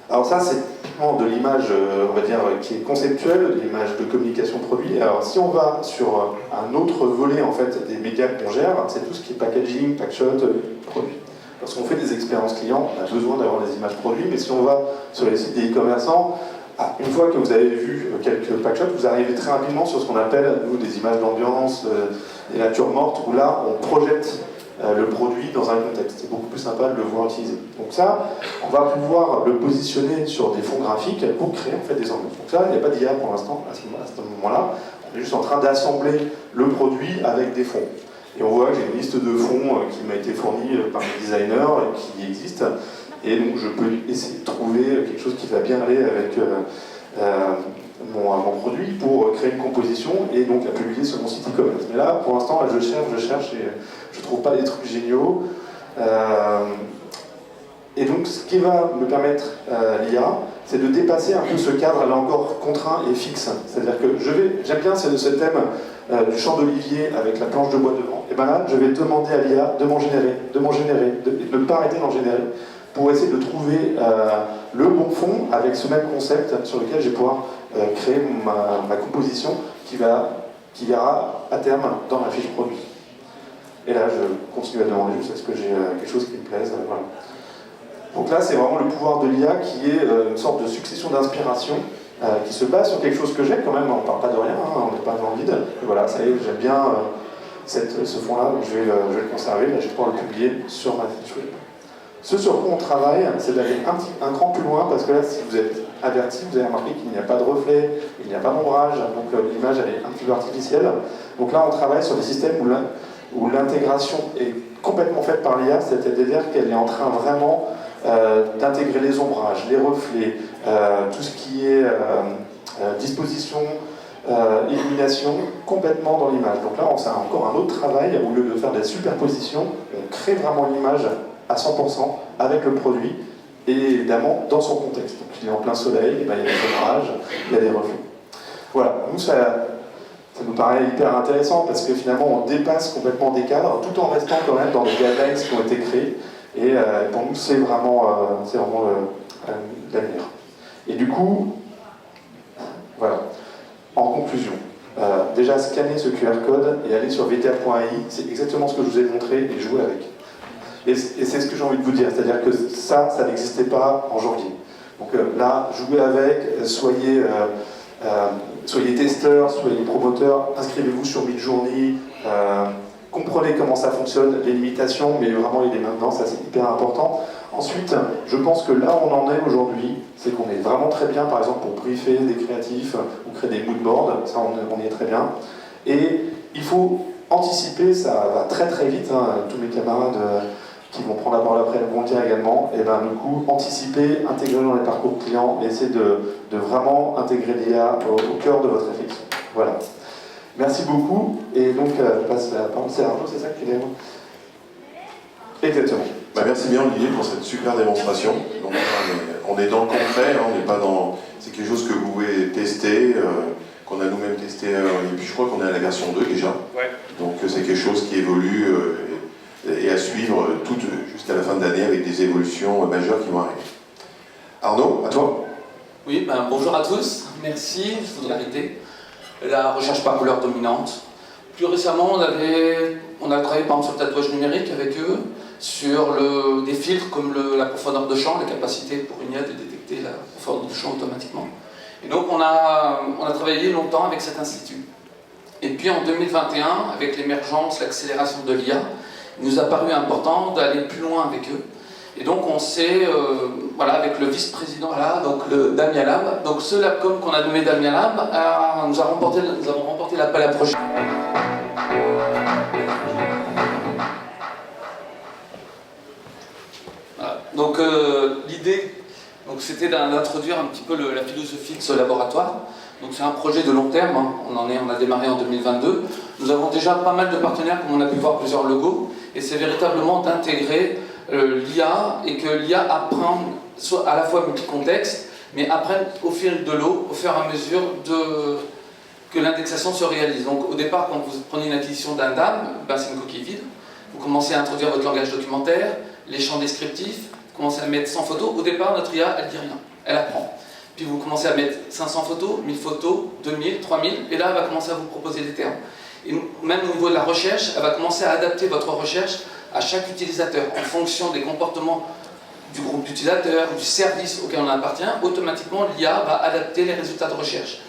Alors ça, c'est typiquement de l'image, on va dire, qui est conceptuelle, de l'image de communication produit. Alors si on va sur un autre volet en fait des médias qu'on gère, c'est tout ce qui est packaging, packshot, produit. Lorsqu'on fait des expériences clients, on a besoin d'avoir des images produits, mais si on va sur les sites des e-commerçants, une fois que vous avez vu quelques packshots, vous arrivez très rapidement sur ce qu'on appelle, nous, des images d'ambiance, des natures mortes, où là, on projette le produit dans un contexte. C'est beaucoup plus sympa de le voir utiliser. Donc ça, on va pouvoir le positionner sur des fonds graphiques pour créer en fait des ambiances. Donc ça, il n'y a pas d'IA pour l'instant, à ce moment-là. On est juste en train d'assembler le produit avec des fonds. Et on voit que j'ai une liste de fonds qui m'a été fournie par les designers qui existe. Et donc je peux essayer de trouver quelque chose qui va bien aller avec mon produit pour créer une composition et donc la publier sur mon site e-commerce. Mais là, pour l'instant, je cherche et je trouve pas des trucs géniaux. Et donc donc ce qui va me permettre l'IA, c'est de dépasser un peu ce cadre là encore contraint et fixe. C'est-à-dire que j'aime bien ce thème du champ d'olivier avec la planche de bois devant. Et bien là, je vais demander à l'IA de m'en générer, de ne pas arrêter d'en générer, pour essayer de trouver le bon fond avec ce même concept sur lequel je vais pouvoir créer ma composition qui verra à terme dans ma fiche produit. Et là, je continue à demander juste est-ce que j'ai quelque chose qui me plaise. Voilà. Donc là, c'est vraiment le pouvoir de l'IA qui est une sorte de succession d'inspiration qui se base sur quelque chose que j'ai quand même. On ne parle pas de rien, hein, on n'est pas dans le vide. Et voilà, ça y est, j'aime bien ce fond-là, donc je vais le conserver. Là, je vais pouvoir le publier sur ma fiche web. Ce sur quoi on travaille, c'est d'aller un cran plus loin, parce que là, si vous êtes averti, vous avez remarqué qu'il n'y a pas de reflet, il n'y a pas d'ombrage, donc l'image elle est un petit peu artificielle. Donc là, on travaille sur des systèmes où l'intégration est complètement faite par l'IA, c'est-à-dire qu'elle est en train vraiment d'intégrer les ombrages, les reflets, tout ce qui est disposition, illumination, complètement dans l'image. Donc là, c'est encore un autre travail, au lieu de faire des superpositions, on crée vraiment l'image à 100% avec le produit, et évidemment dans son contexte. Donc il est en plein soleil, et ben, il y a des ombrages, il y a des reflets. Voilà, nous ça nous paraît hyper intéressant parce que finalement on dépasse complètement des cadres tout en restant quand même dans les guidelines qui ont été créés, et pour nous c'est vraiment l'avenir. Et du coup, voilà, en conclusion, déjà scanner ce QR code et aller sur vta.ai, c'est exactement ce que je vous ai montré, et jouer avec. Et c'est ce que j'ai envie de vous dire, c'est-à-dire que ça n'existait pas en janvier. Donc là, jouez avec, soyez testeurs, soyez promoteurs, inscrivez-vous sur Midjourney, comprenez comment ça fonctionne, les limitations, mais vraiment il est maintenant, ça c'est hyper important. Ensuite, je pense que là où on en est aujourd'hui, c'est qu'on est vraiment très bien, par exemple, pour briefer des créatifs ou créer des moodboards, ça on y est très bien. Et il faut anticiper, ça va très très vite, hein, tous mes camarades qui vont prendre la parole après vont le dire également, et ben du coup, anticiper, intégrer dans les parcours clients, et essayer de vraiment intégrer l'IA au cœur de votre réflexion. Voilà. Merci beaucoup, et donc je passe la parole, c'est Arnaud, c'est ça que tu dis? Exactement. Bah, merci bien Olivier pour cette super démonstration. Donc, on est dans le concret, hein, on n'est pas dans... C'est quelque chose que vous pouvez tester, qu'on a nous-mêmes testé, et puis je crois qu'on est à la version 2 déjà. Ouais. Donc c'est quelque chose qui évolue et à suivre jusqu'à la fin de l'année avec des évolutions majeures qui vont arriver. Arnaud, à toi. Oui, bonjour à tous, merci, je voudrais arrêter. La recherche par couleur dominante. Plus récemment, on a travaillé par exemple sur le tatouage numérique avec eux, sur des filtres comme la profondeur de champ, la capacité pour une IA de détecter la profondeur de champ automatiquement. Et donc on a travaillé longtemps avec cet institut. Et puis en 2021, avec l'émergence, l'accélération de l'IA, il nous a paru important d'aller plus loin avec eux. Et donc on s'est, voilà, avec le vice-président là, donc le Damien Lab, donc ce Labcom qu'on a nommé Damien Lab, nous avons remporté l'appel à projet. Voilà. Donc l'idée, c'était d'introduire un petit peu la philosophie de ce laboratoire. Donc c'est un projet de long terme, hein. On a démarré en 2022. Nous avons déjà pas mal de partenaires, comme on a pu voir plusieurs logos, et c'est véritablement d'intégrer l'IA, et que l'IA apprenne, soit à la fois multi-contexte, mais apprenne au fil de l'eau, au fur et à mesure que l'indexation se réalise. Donc au départ, quand vous prenez une acquisition d'un DAM, c'est une coquille vide. Vous commencez à introduire votre langage documentaire, les champs descriptifs, vous commencez à mettre 100 photos. Au départ, notre IA, elle dit rien, elle apprend. Puis vous commencez à mettre 500 photos, 1000 photos, 2000, 3000, et là, elle va commencer à vous proposer des termes. Et même au niveau de la recherche, elle va commencer à adapter votre recherche à chaque utilisateur, en fonction des comportements du groupe d'utilisateurs, du service auquel on appartient. Automatiquement, l'IA va adapter les résultats de recherche.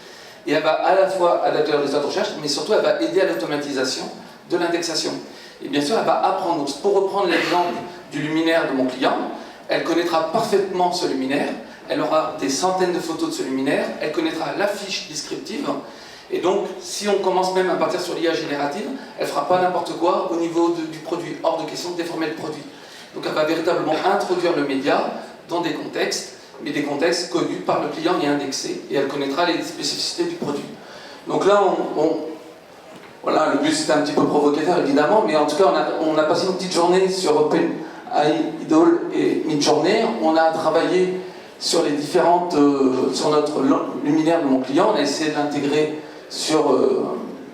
Et elle va à la fois adapter les résultats de recherche, mais surtout, elle va aider à l'automatisation de l'indexation. Et bien sûr, elle va apprendre. Donc, pour reprendre l'exemple du luminaire de mon client, elle connaîtra parfaitement ce luminaire, elle aura des centaines de photos de ce luminaire, elle connaîtra la fiche descriptive, et donc si on commence même à partir sur l'IA générative, elle ne fera pas n'importe quoi au niveau du produit, hors de question de déformer le produit. Donc elle va véritablement introduire le média dans des contextes, mais des contextes connus par le client et indexés, et elle connaîtra les spécificités du produit. Donc là, voilà, le but c'était un petit peu provocateur évidemment, mais en tout cas on a passé une petite journée sur Idol et Midjourney. On a travaillé sur les différentes, sur notre luminaire de mon client. On a essayé de l'intégrer sur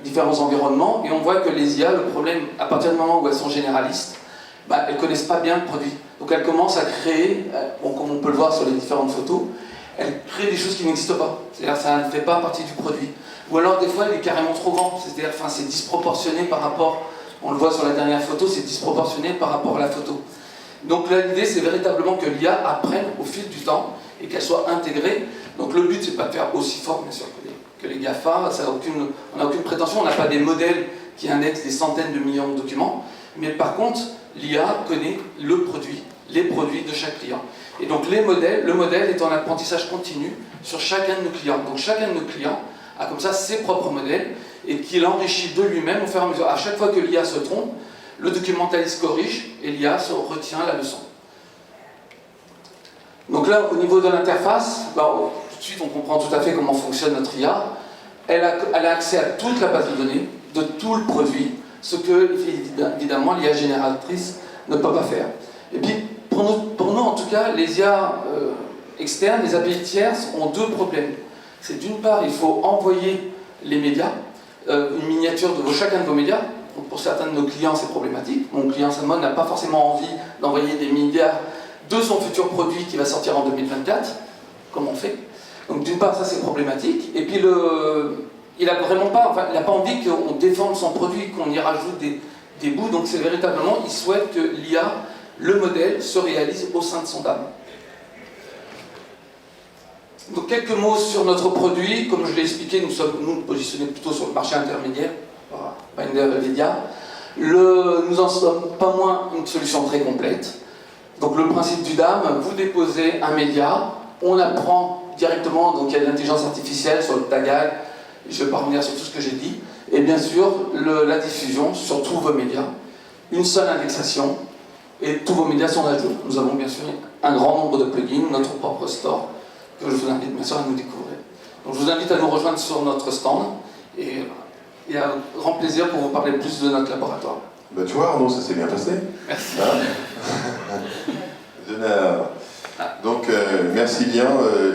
différents environnements et on voit que les IA, le problème, à partir du moment où elles sont généralistes, elles ne connaissent pas bien le produit. Donc elles commencent à créer, comme on peut le voir sur les différentes photos, elles créent des choses qui n'existent pas. C'est-à-dire que ça ne fait pas partie du produit. Ou alors des fois, elle est carrément trop grande. C'est-à-dire, c'est disproportionné par rapport, on le voit sur la dernière photo, c'est disproportionné par rapport à la photo. Donc là, l'idée, c'est véritablement que l'IA apprenne au fil du temps et qu'elle soit intégrée. Donc le but, c'est pas de faire aussi fort, bien sûr, que les GAFA. On n'a aucune prétention, on n'a pas des modèles qui indexent des centaines de millions de documents. Mais par contre, l'IA connaît le produit, les produits de chaque client. Et donc le modèle est en apprentissage continu sur chacun de nos clients. Donc chacun de nos clients a comme ça ses propres modèles et qu'il enrichit de lui-même au fur et à mesure. À chaque fois que l'IA se trompe, le documentaliste corrige et l'IA se retient la leçon. Donc là, au niveau de l'interface, tout de suite on comprend tout à fait comment fonctionne notre IA. Elle a accès à toute la base de données, de tout le produit, ce que, évidemment, l'IA génératrice ne peut pas faire. Et puis, pour nous en tout cas, les IA externes, les API tierces, ont deux problèmes. C'est d'une part, il faut envoyer les médias, une miniature de chacun de vos médias. Donc pour certains de nos clients, c'est problématique. Mon client Salmon n'a pas forcément envie d'envoyer des milliards de son futur produit qui va sortir en 2024. Comment on fait? Donc d'une part, ça c'est problématique. Et puis il n'a vraiment pas, il n'a pas envie qu'on défende son produit, qu'on y rajoute des bouts. Donc c'est véritablement, il souhaite que l'IA, le modèle, se réalise au sein de son DAM. Donc quelques mots sur notre produit. Comme je l'ai expliqué, nous sommes positionnés plutôt sur le marché intermédiaire, Binder et Nvidia. Nous en sommes pas moins une solution très complète. Donc le principe du DAM, vous déposez un média, on apprend directement, donc il y a de l'intelligence artificielle sur le tagag, je ne vais pas revenir sur tout ce que j'ai dit, et bien sûr la diffusion sur tous vos médias, une seule indexation, et tous vos médias sont à jour. Nous avons bien sûr un grand nombre de plugins, notre propre store, que je vous invite bien sûr à nous découvrir. Donc je vous invite à nous rejoindre sur notre stand, et il y a un grand plaisir pour vous parler plus de notre laboratoire. Tu vois Arnaud, ça s'est bien passé. Merci. Donc merci bien,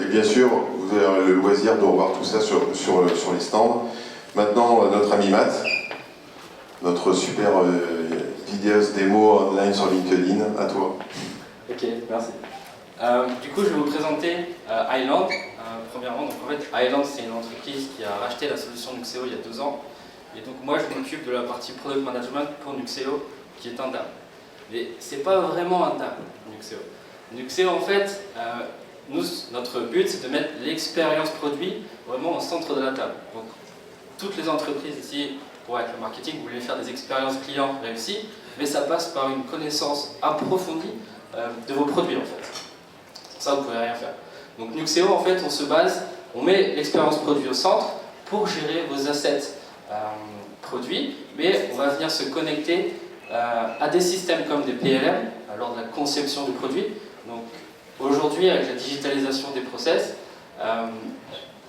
et bien sûr vous avez le loisir de revoir tout ça sur les stands. Maintenant notre ami Matt, notre super vidéos démo online sur LinkedIn, à toi. Ok, merci. Du coup je vais vous présenter Island. Premièrement, donc en fait Island c'est une entreprise qui a racheté la solution Nuxeo il y a 2 ans. Et donc moi je m'occupe de la partie Product Management pour Nuxeo, qui est un DAM. Mais c'est pas vraiment un DAM, Nuxeo. Nuxeo en fait, notre but c'est de mettre l'expérience produit vraiment au centre de la table. Donc toutes les entreprises ici, pour être le marketing, vous voulez faire des expériences clients réussies, mais ça passe par une connaissance approfondie de vos produits en fait. Sans ça vous pouvez rien faire. Donc Nuxeo en fait on met l'expérience produit au centre pour gérer vos assets produits, mais on va venir se connecter à des systèmes comme des PLM lors de la conception du produit. Donc aujourd'hui, avec la digitalisation des process,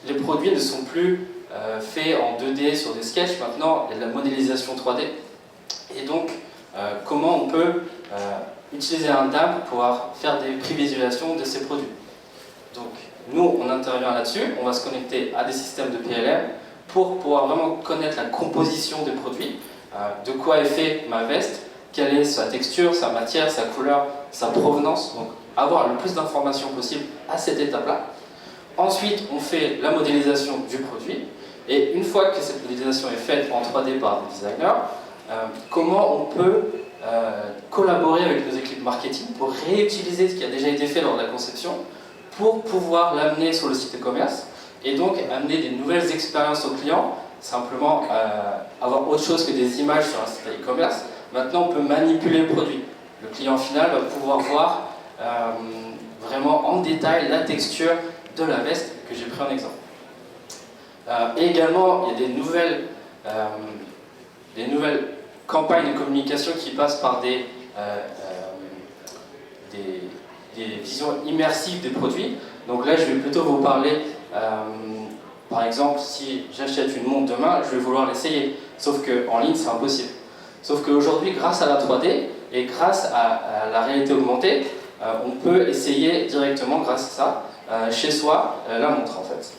les produits ne sont plus faits en 2D sur des sketchs. Maintenant, il y a de la modélisation 3D. Et donc, comment on peut utiliser un DAM pour pouvoir faire des prévisualisations de ces produits. Donc, nous, on intervient là-dessus. On va se connecter à des systèmes de PLM pour pouvoir vraiment connaître la composition des produits, de quoi est fait ma veste, quelle est sa texture, sa matière, sa couleur, sa provenance, donc avoir le plus d'informations possible à cette étape-là. Ensuite, on fait la modélisation du produit, et une fois que cette modélisation est faite en 3D par des designers, comment on peut collaborer avec nos équipes marketing pour réutiliser ce qui a déjà été fait lors de la conception pour pouvoir l'amener sur le site e-commerce et donc amener des nouvelles expériences aux clients, simplement avoir autre chose que des images sur un site e-commerce. Maintenant, on peut manipuler le produit. Le client final va pouvoir voir vraiment en détail la texture de la veste que j'ai pris en exemple. Et également, il y a des nouvelles campagnes de communication qui passent par des visions immersives des produits. Donc là, je vais plutôt vous parler, par exemple, si j'achète une montre demain, je vais vouloir l'essayer. Sauf qu'en ligne, c'est impossible. Sauf qu'aujourd'hui, grâce à la 3D et grâce à la réalité augmentée, on peut essayer directement, grâce à ça, chez soi, la montre en fait.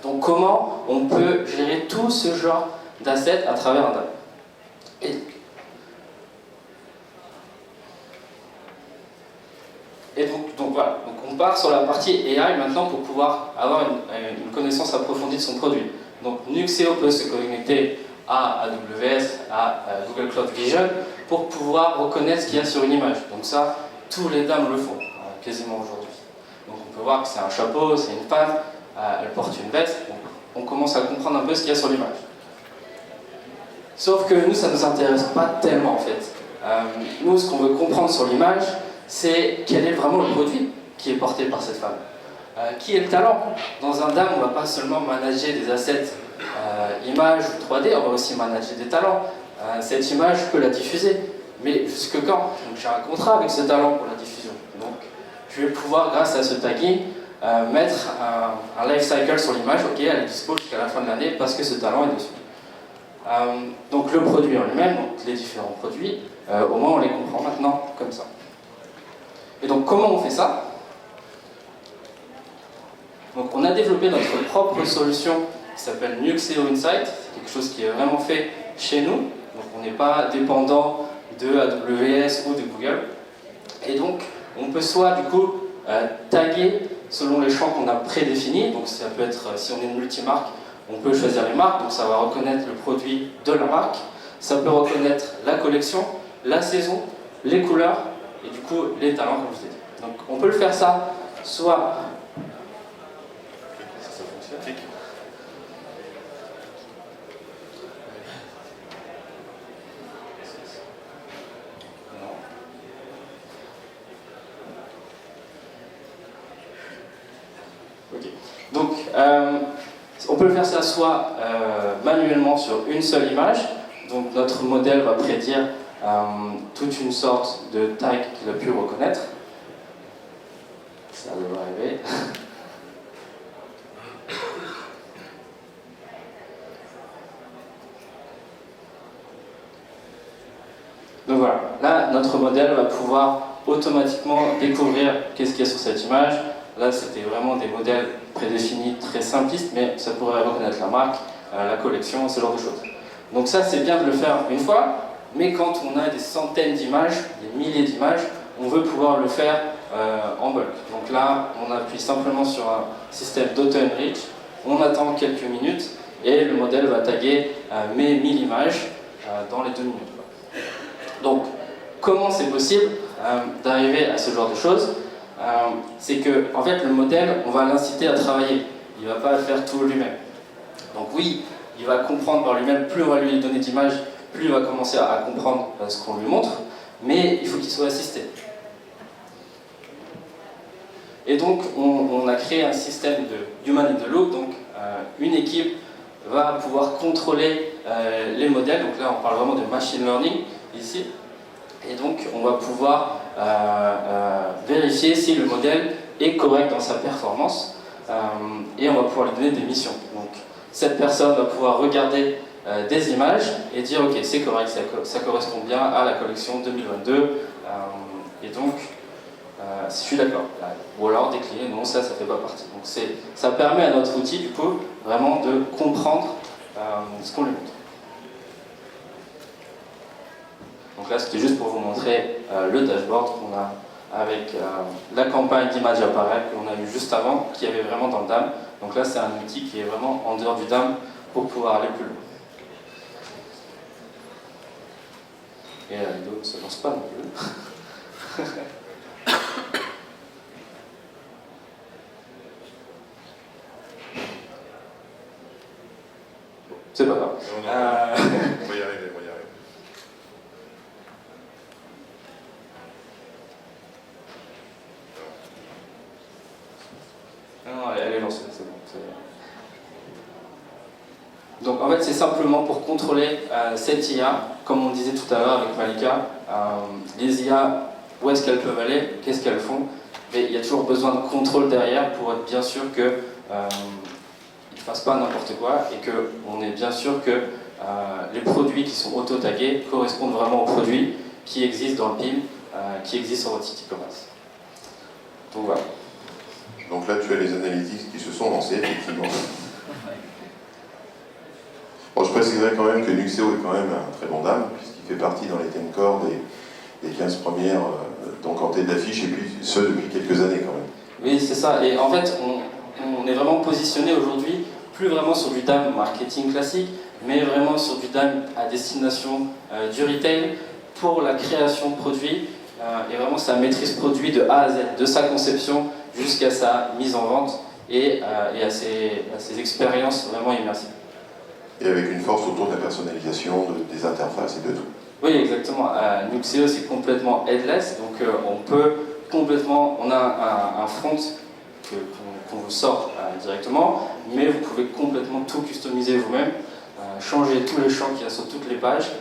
Donc comment on peut gérer tout ce genre d'assets à travers un DAM. Et donc voilà, donc on part sur la partie AI maintenant pour pouvoir avoir une connaissance approfondie de son produit. Donc Nuxeo peut se connecter à AWS, à Google Cloud Vision, pour pouvoir reconnaître ce qu'il y a sur une image. Donc ça, tous les DAM le font, quasiment aujourd'hui. Donc on peut voir que c'est un chapeau, c'est une femme, elle porte une veste, donc on commence à comprendre un peu ce qu'il y a sur l'image. Sauf que nous, ça ne nous intéresse pas tellement en fait. Nous, ce qu'on veut comprendre sur l'image, c'est quel est vraiment le produit qui est porté par cette femme. Qui est le talent? Dans un DAM, on ne va pas seulement manager des assets images ou 3D, on va aussi manager des talents. Cette image, je peux la diffuser, mais jusque quand? Donc j'ai un contrat avec ce talent pour la diffusion. Donc je vais pouvoir, grâce à ce tagging, mettre un life cycle sur l'image. Ok, elle est dispo jusqu'à la fin de l'année parce que ce talent est dessus. Donc le produit en lui-même, donc les différents produits, au moins on les comprend maintenant comme ça. Et donc comment on fait ça? Donc on a développé notre propre solution qui s'appelle Nuxeo Insight. C'est quelque chose qui est vraiment fait chez nous. Donc on n'est pas dépendant de AWS ou de Google. Et donc on peut soit du coup taguer selon les champs qu'on a prédéfinis. Donc ça peut être, si on est une multimarque, on peut choisir les marques. Donc ça va reconnaître le produit de la marque. Ça peut reconnaître la collection, la saison, les couleurs et du coup les talents comme je vous ai dit. Donc on peut le faire ça soit... Ça fonctionne. Ok. Donc, on peut faire ça soit manuellement sur une seule image. Donc, notre modèle va prédire toute une sorte de tag qu'il a pu reconnaître. Ça devrait arriver. Donc voilà, là, notre modèle va pouvoir automatiquement découvrir qu'est-ce qu'il y a sur cette image. Là, c'était vraiment des modèles prédéfinis très simplistes, mais ça pourrait reconnaître la marque, la collection, ce genre de choses. Donc ça, c'est bien de le faire une fois, mais quand on a des centaines d'images, des milliers d'images, on veut pouvoir le faire en bulk. Donc là, on appuie simplement sur un système d'auto-enrich, on attend quelques minutes, et le modèle va taguer mes 1000 images dans les 2 minutes. Donc, comment c'est possible d'arriver à ce genre de choses? C'est que, en fait, le modèle, on va l'inciter à travailler. Il ne va pas faire tout lui-même. Donc oui, il va comprendre par lui-même. Plus on va lui donner d'images, plus il va commencer à comprendre ce qu'on lui montre. Mais il faut qu'il soit assisté. Et donc, on a créé un système de Human in the Loop. Donc, une équipe va pouvoir contrôler les modèles. Donc là, on parle vraiment de machine learning ici. Et donc, on va pouvoir vérifier si le modèle est correct dans sa performance et on va pouvoir lui donner des missions. Donc, cette personne va pouvoir regarder des images et dire ok, c'est correct, ça correspond bien à la collection 2022 et donc je suis d'accord. Ou alors décliner, non, ça fait pas partie. Donc, ça permet à notre outil du coup vraiment de comprendre ce qu'on lui montre. Donc là, c'était juste pour vous montrer le dashboard qu'on a avec la campagne d'image appareil qu'on a eu juste avant, qui avait vraiment dans le DAM. Donc là, c'est un outil qui est vraiment en dehors du DAM pour pouvoir aller plus loin. Et la vidéo ne se lance pas non plus. C'est pas grave. On va y arriver, on va y arriver. Non, elle est lancée, c'est bon. Donc en fait, c'est simplement pour contrôler cette IA, comme on disait tout à l'heure avec Malika, les IA, où est-ce qu'elles peuvent aller, qu'est-ce qu'elles font, mais il y a toujours besoin de contrôle derrière pour être bien sûr qu'ils ne fassent pas n'importe quoi et qu'on est bien sûr que les produits qui sont auto-tagués correspondent vraiment aux produits qui existent dans le PIM qui existent sur votre site e-commerce. Donc voilà. Donc là, tu as les analytics qui se sont lancés, effectivement. Bon, je préciserai quand même que Nuxeo est quand même un très bon DAM, puisqu'il fait partie dans les 10 core des 15 premières donc en tête d'affiche, et puis ce depuis quelques années quand même. Oui, c'est ça. Et en fait, on est vraiment positionné aujourd'hui, plus vraiment sur du DAM marketing classique, mais vraiment sur du DAM à destination du retail pour la création de produits et vraiment sa maîtrise produit de A à Z, de sa conception jusqu'à sa mise en vente et à ses expériences vraiment immersives. Et avec une force autour de la personnalisation, des interfaces et de tout. Oui, exactement. Nuxeo, c'est complètement headless, donc on peut complètement, on a un front qu'on vous sort directement, mais vous pouvez complètement tout customiser vous-même, changer tous les champs qu'il y a sur toutes les pages,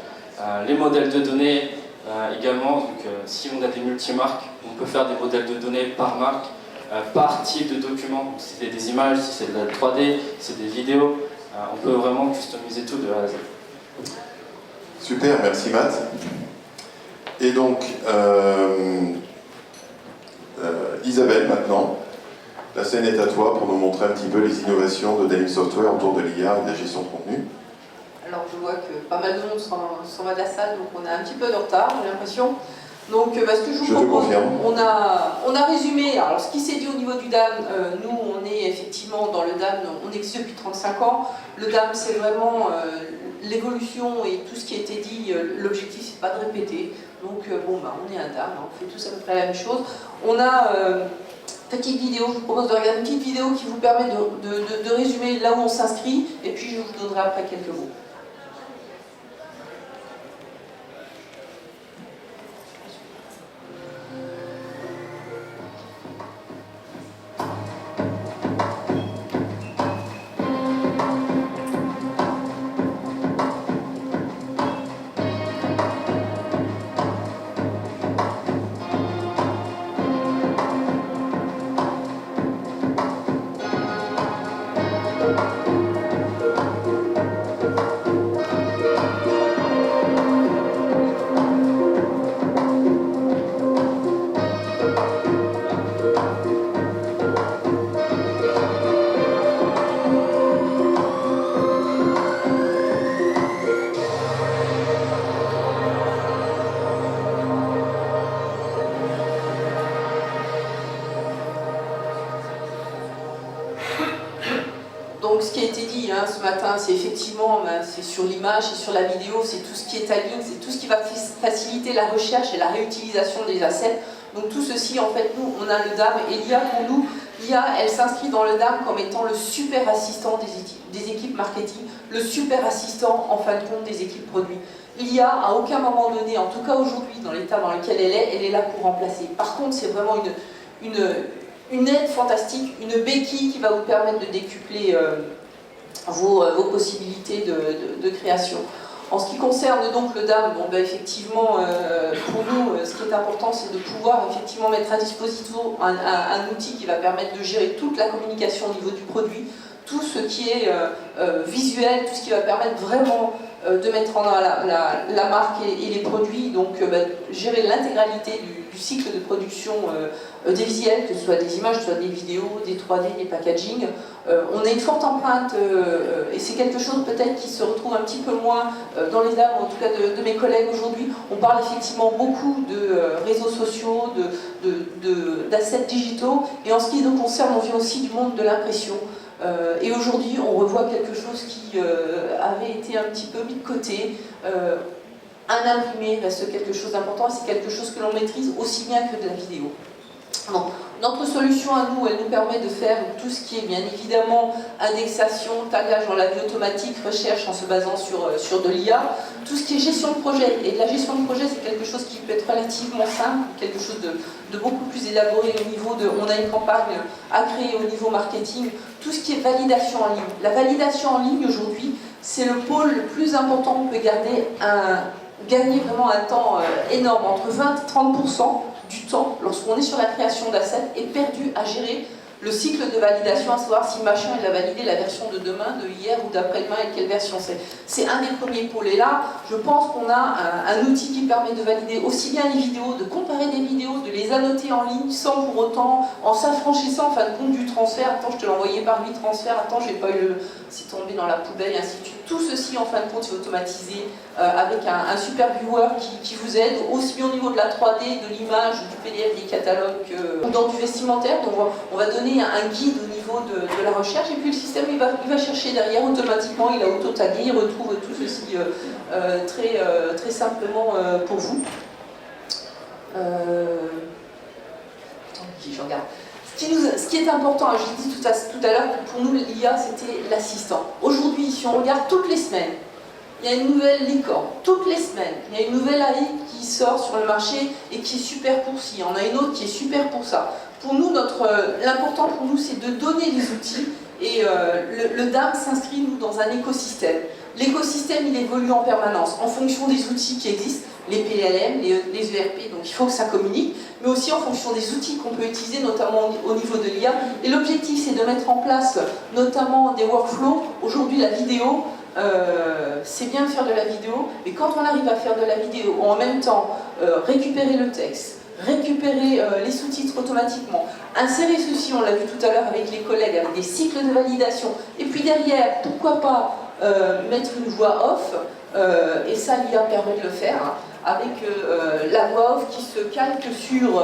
les modèles de données également. Donc, si on a des multimarques, on peut faire des modèles de données par marque, par type de document. Si c'est des images, si c'est de la 3D, si c'est des vidéos, on peut vraiment customiser tout de A à Z. Super, merci Matt. Et donc, Isabelle maintenant, la scène est à toi pour nous montrer un petit peu les innovations de Dynamic Software autour de l'IA et de la gestion de contenu. Alors je vois que pas mal de monde s'en va de la salle, donc on a un petit peu de retard, j'ai l'impression. Donc ce que je vous propose, on a résumé alors, ce qui s'est dit au niveau du DAM. Nous on est effectivement dans le DAM, on existe depuis 35 ans. Le DAM c'est vraiment l'évolution et tout ce qui a été dit, l'objectif c'est pas de répéter. Donc on est un DAM, on fait tous à peu près la même chose. On a petite vidéo, je vous propose de regarder une petite vidéo qui vous permet de résumer là où on s'inscrit, et puis je vous donnerai après quelques mots. Donc ce qui a été dit ce matin, c'est effectivement c'est sur l'image, c'est sur la vidéo, c'est tout ce qui est tagging, c'est tout ce qui va faciliter la recherche et la réutilisation des assets. Donc tout ceci, en fait, nous, on a le DAM, et l'IA, pour nous, l'IA, elle s'inscrit dans le DAM comme étant le super assistant des équipes marketing, le super assistant, en fin de compte, des équipes produits. L'IA, à aucun moment donné, en tout cas aujourd'hui, dans l'état dans lequel elle est là pour remplacer. Par contre, c'est vraiment une aide fantastique, une béquille qui va vous permettre de décupler vos possibilités de création. En ce qui concerne donc le DAM, effectivement, pour nous, ce qui est important, c'est de pouvoir effectivement mettre à disposition un outil qui va permettre de gérer toute la communication au niveau du produit, tout ce qui est visuel, tout ce qui va permettre vraiment de mettre en avant la marque et les produits, donc gérer l'intégralité du cycle de production des visuels, que ce soit des images, que ce soit des vidéos, des 3D, des packaging. On a une forte empreinte, et c'est quelque chose peut-être qui se retrouve un petit peu moins dans les DAM, en tout cas de mes collègues aujourd'hui. On parle effectivement beaucoup de réseaux sociaux, d'assets digitaux, et en ce qui nous concerne, on vient aussi du monde de l'impression. Et aujourd'hui, on revoit quelque chose qui avait été un petit peu mis de côté. Un imprimé reste quelque chose d'important, c'est quelque chose que l'on maîtrise aussi bien que de la vidéo. Donc, notre solution à nous, elle nous permet de faire tout ce qui est bien évidemment indexation, tagage en la vie automatique, recherche en se basant sur de l'IA, tout ce qui est gestion de projet. Et la gestion de projet, c'est quelque chose qui peut être relativement simple, quelque chose de beaucoup plus élaboré au niveau de... On a une campagne à créer au niveau marketing, tout ce qui est validation en ligne. La validation en ligne aujourd'hui, c'est le pôle le plus important. On peut gagner vraiment un temps énorme, entre 20 et 30% du temps, lorsqu'on est sur la création d'assets, est perdu à gérer le cycle de validation, à savoir si machin il a validé la version de demain, de hier ou d'après-demain et quelle version c'est. C'est un des premiers pôles. Et là, je pense qu'on a un outil qui permet de valider aussi bien les vidéos, de comparer des vidéos, de les annoter en ligne sans pour autant, en s'affranchissant en fin de compte du transfert. Attends, je te l'ai envoyé par 8 transferts, attends, j'ai pas eu le. C'est tombé dans la poubelle et ainsi de suite. Tout ceci en fin de compte est automatisé avec un super viewer qui vous aide aussi bien au niveau de la 3D, de l'image, du PDF, des catalogues, dans du vestimentaire. Donc on va donner un guide au niveau de la recherche et puis le système il va chercher derrière automatiquement, il a auto-tagué, il retrouve tout ceci très simplement pour vous. Je regarde. Ce qui est important, j'ai dit tout à l'heure que pour nous l'IA c'était l'assistant. Aujourd'hui, si on regarde toutes les semaines, il y a une nouvelle licorne. Toutes les semaines, il y a une nouvelle AI qui sort sur le marché et qui est super pour ci. Il y en a une autre qui est super pour ça. Pour nous, l'important pour nous, c'est de donner les outils et le DAM s'inscrit nous dans un écosystème. L'écosystème, il évolue en permanence en fonction des outils qui existent, les PLM, les ERP, donc il faut que ça communique, mais aussi en fonction des outils qu'on peut utiliser, notamment au niveau de l'IA. Et l'objectif, c'est de mettre en place notamment des workflows. Aujourd'hui, la vidéo, c'est bien de faire de la vidéo, mais quand on arrive à faire de la vidéo, en même temps récupérer le texte, récupérer les sous-titres automatiquement, insérer ceci, on l'a vu tout à l'heure avec les collègues, avec des cycles de validation, et puis derrière, pourquoi pas mettre une voix off, et ça l'IA permet de le faire, hein, avec la voix off qui se calque sur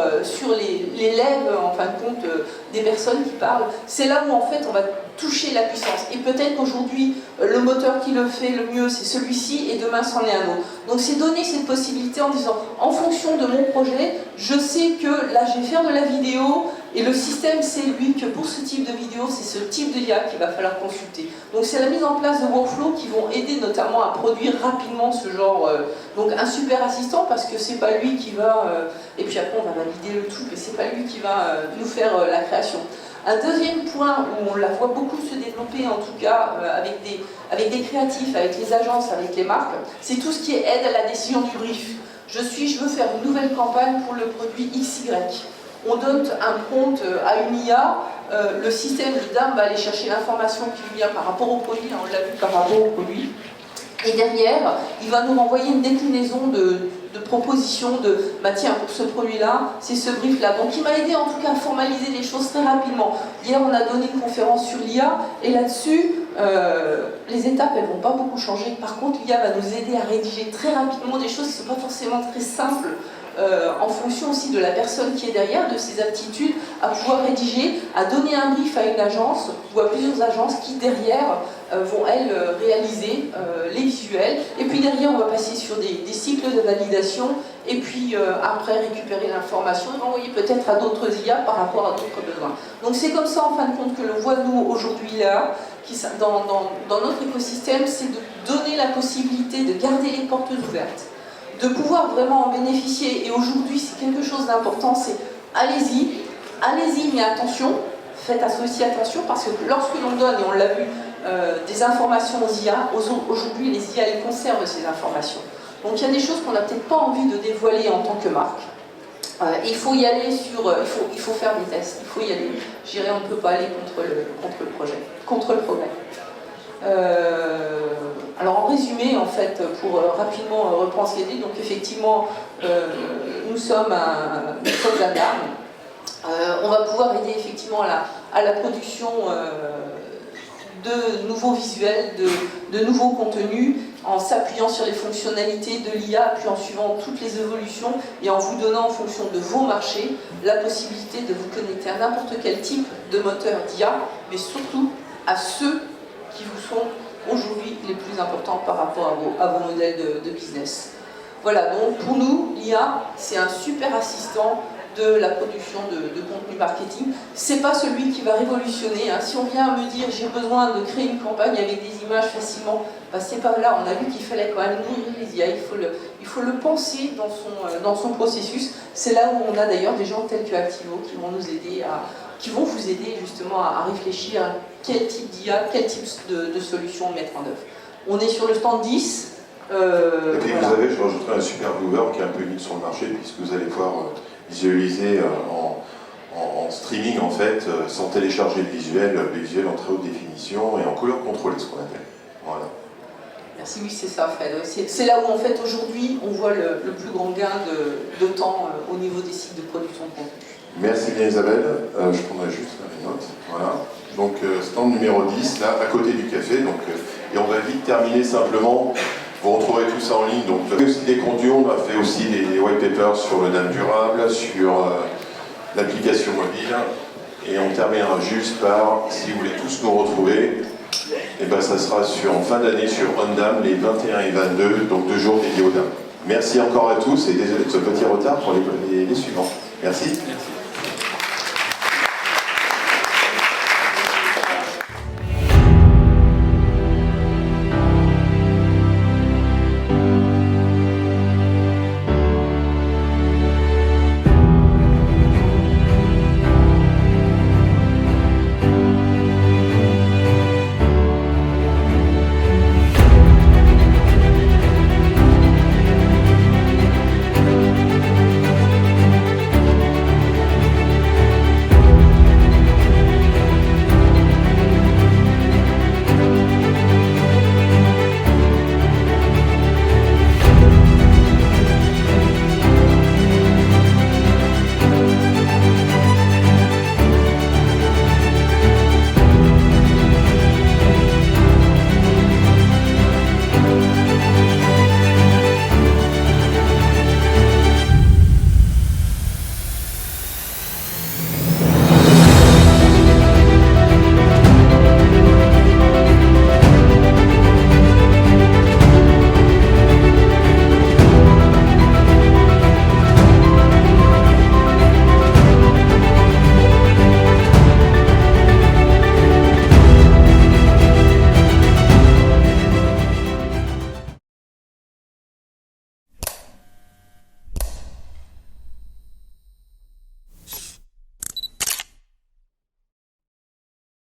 les lèvres, en fin de compte, des personnes qui parlent. C'est là où en fait on va toucher la puissance. Et peut-être qu'aujourd'hui, le moteur qui le fait le mieux, c'est celui-ci, et demain c'en est un autre. Donc c'est donner cette possibilité en disant, en fonction de mon projet, je sais que là je vais faire de la vidéo, et le système sait lui que pour ce type de vidéo, c'est ce type de IA qu'il va falloir consulter. Donc c'est la mise en place de workflows qui vont aider notamment à produire rapidement ce genre, donc un super assistant, parce que c'est pas lui qui va, et puis après on va valider le tout, mais c'est pas lui qui va nous faire la création. Un deuxième point où on la voit beaucoup se développer, en tout cas avec des créatifs, avec les agences, avec les marques, c'est tout ce qui est aide à la décision du brief. Je veux faire une nouvelle campagne pour le produit XY. On donne un prompt à une IA, le système de DAM va aller chercher l'information qui lui vient par rapport au produit, hein, on l'a vu par rapport au produit, et derrière, il va nous renvoyer une déclinaison de propositions de bah tiens, pour ce produit-là, c'est ce brief-là. Donc il m'a aidé en tout cas à formaliser les choses très rapidement. Hier, on a donné une conférence sur l'IA, et là-dessus, les étapes, elles ne vont pas beaucoup changer. Par contre, l'IA va nous aider à rédiger très rapidement des choses qui ne sont pas forcément très simples, en fonction aussi de la personne qui est derrière, de ses aptitudes, à pouvoir rédiger, à donner un brief à une agence ou à plusieurs agences qui derrière vont elles réaliser les visuels, et puis derrière on va passer sur des cycles de validation, et puis après récupérer l'information et l'envoyer peut-être à d'autres IA par rapport à d'autres besoins. Donc c'est comme ça en fin de compte que l'on voit nous aujourd'hui là, dans notre écosystème, c'est de donner la possibilité de garder les portes ouvertes, de pouvoir vraiment en bénéficier. Et aujourd'hui, c'est quelque chose d'important, c'est allez-y, mais attention, faites aussi attention, parce que lorsque l'on donne, et on l'a vu, des informations aux IA, aujourd'hui les IA, elles conservent ces informations. Donc il y a des choses qu'on n'a peut-être pas envie de dévoiler en tant que marque. Il faut y aller il faut faire des tests, il faut y aller. Je dirais, on ne peut pas aller contre le progrès. Alors en résumé, en fait, pour rapidement reprendre ce qui est dit, donc effectivement, nous sommes à DAM. On va pouvoir aider effectivement à la production de nouveaux visuels, de nouveaux contenus, en s'appuyant sur les fonctionnalités de l'IA, puis en suivant toutes les évolutions et en vous donnant en fonction de vos marchés la possibilité de vous connecter à n'importe quel type de moteur d'IA, mais surtout à ceux qui vous sont aujourd'hui les plus importants par rapport à vos modèles de business. Voilà, donc pour nous, l'IA, c'est un super assistant de la production de contenu marketing. C'est pas celui qui va révolutionner. Hein. Si on vient me dire j'ai besoin de créer une campagne avec des images facilement, bah c'est pas là. On a vu qu'il fallait quand même nourrir les IA. Il faut le penser dans son processus. C'est là où on a d'ailleurs des gens tels que Activo qui vont nous aider qui vont vous aider justement à réfléchir à quel type d'IA, quel type de solution mettre en œuvre. On est sur le stand 10. Et puis voilà. Vous avez, je rajouterai un super viewer qui est un peu unique sur le marché, puisque vous allez pouvoir visualiser en streaming en fait, sans télécharger le visuel en très haute définition et en couleur contrôlée, ce qu'on appelle. Voilà. Merci, oui, c'est ça, Fred. C'est là où, en fait, aujourd'hui, on voit le plus grand gain de temps au niveau des sites de production de contenu. Merci bien Isabelle. Je prendrai juste une note. Voilà. Donc, stand numéro 10, là, à côté du café. Donc, et on va vite terminer simplement. Vous retrouverez tout ça en ligne. Donc, on a fait aussi des contenus, on a fait aussi des white papers sur le DAM durable, sur l'application mobile. Et on terminera juste par, si vous voulez tous nous retrouver, et ben ça sera en fin d'année sur OnDAM, les 21 et 22, donc 2 jours dédiés au DAM. Merci encore à tous et désolé de ce petit retard pour les suivants. Merci. Merci.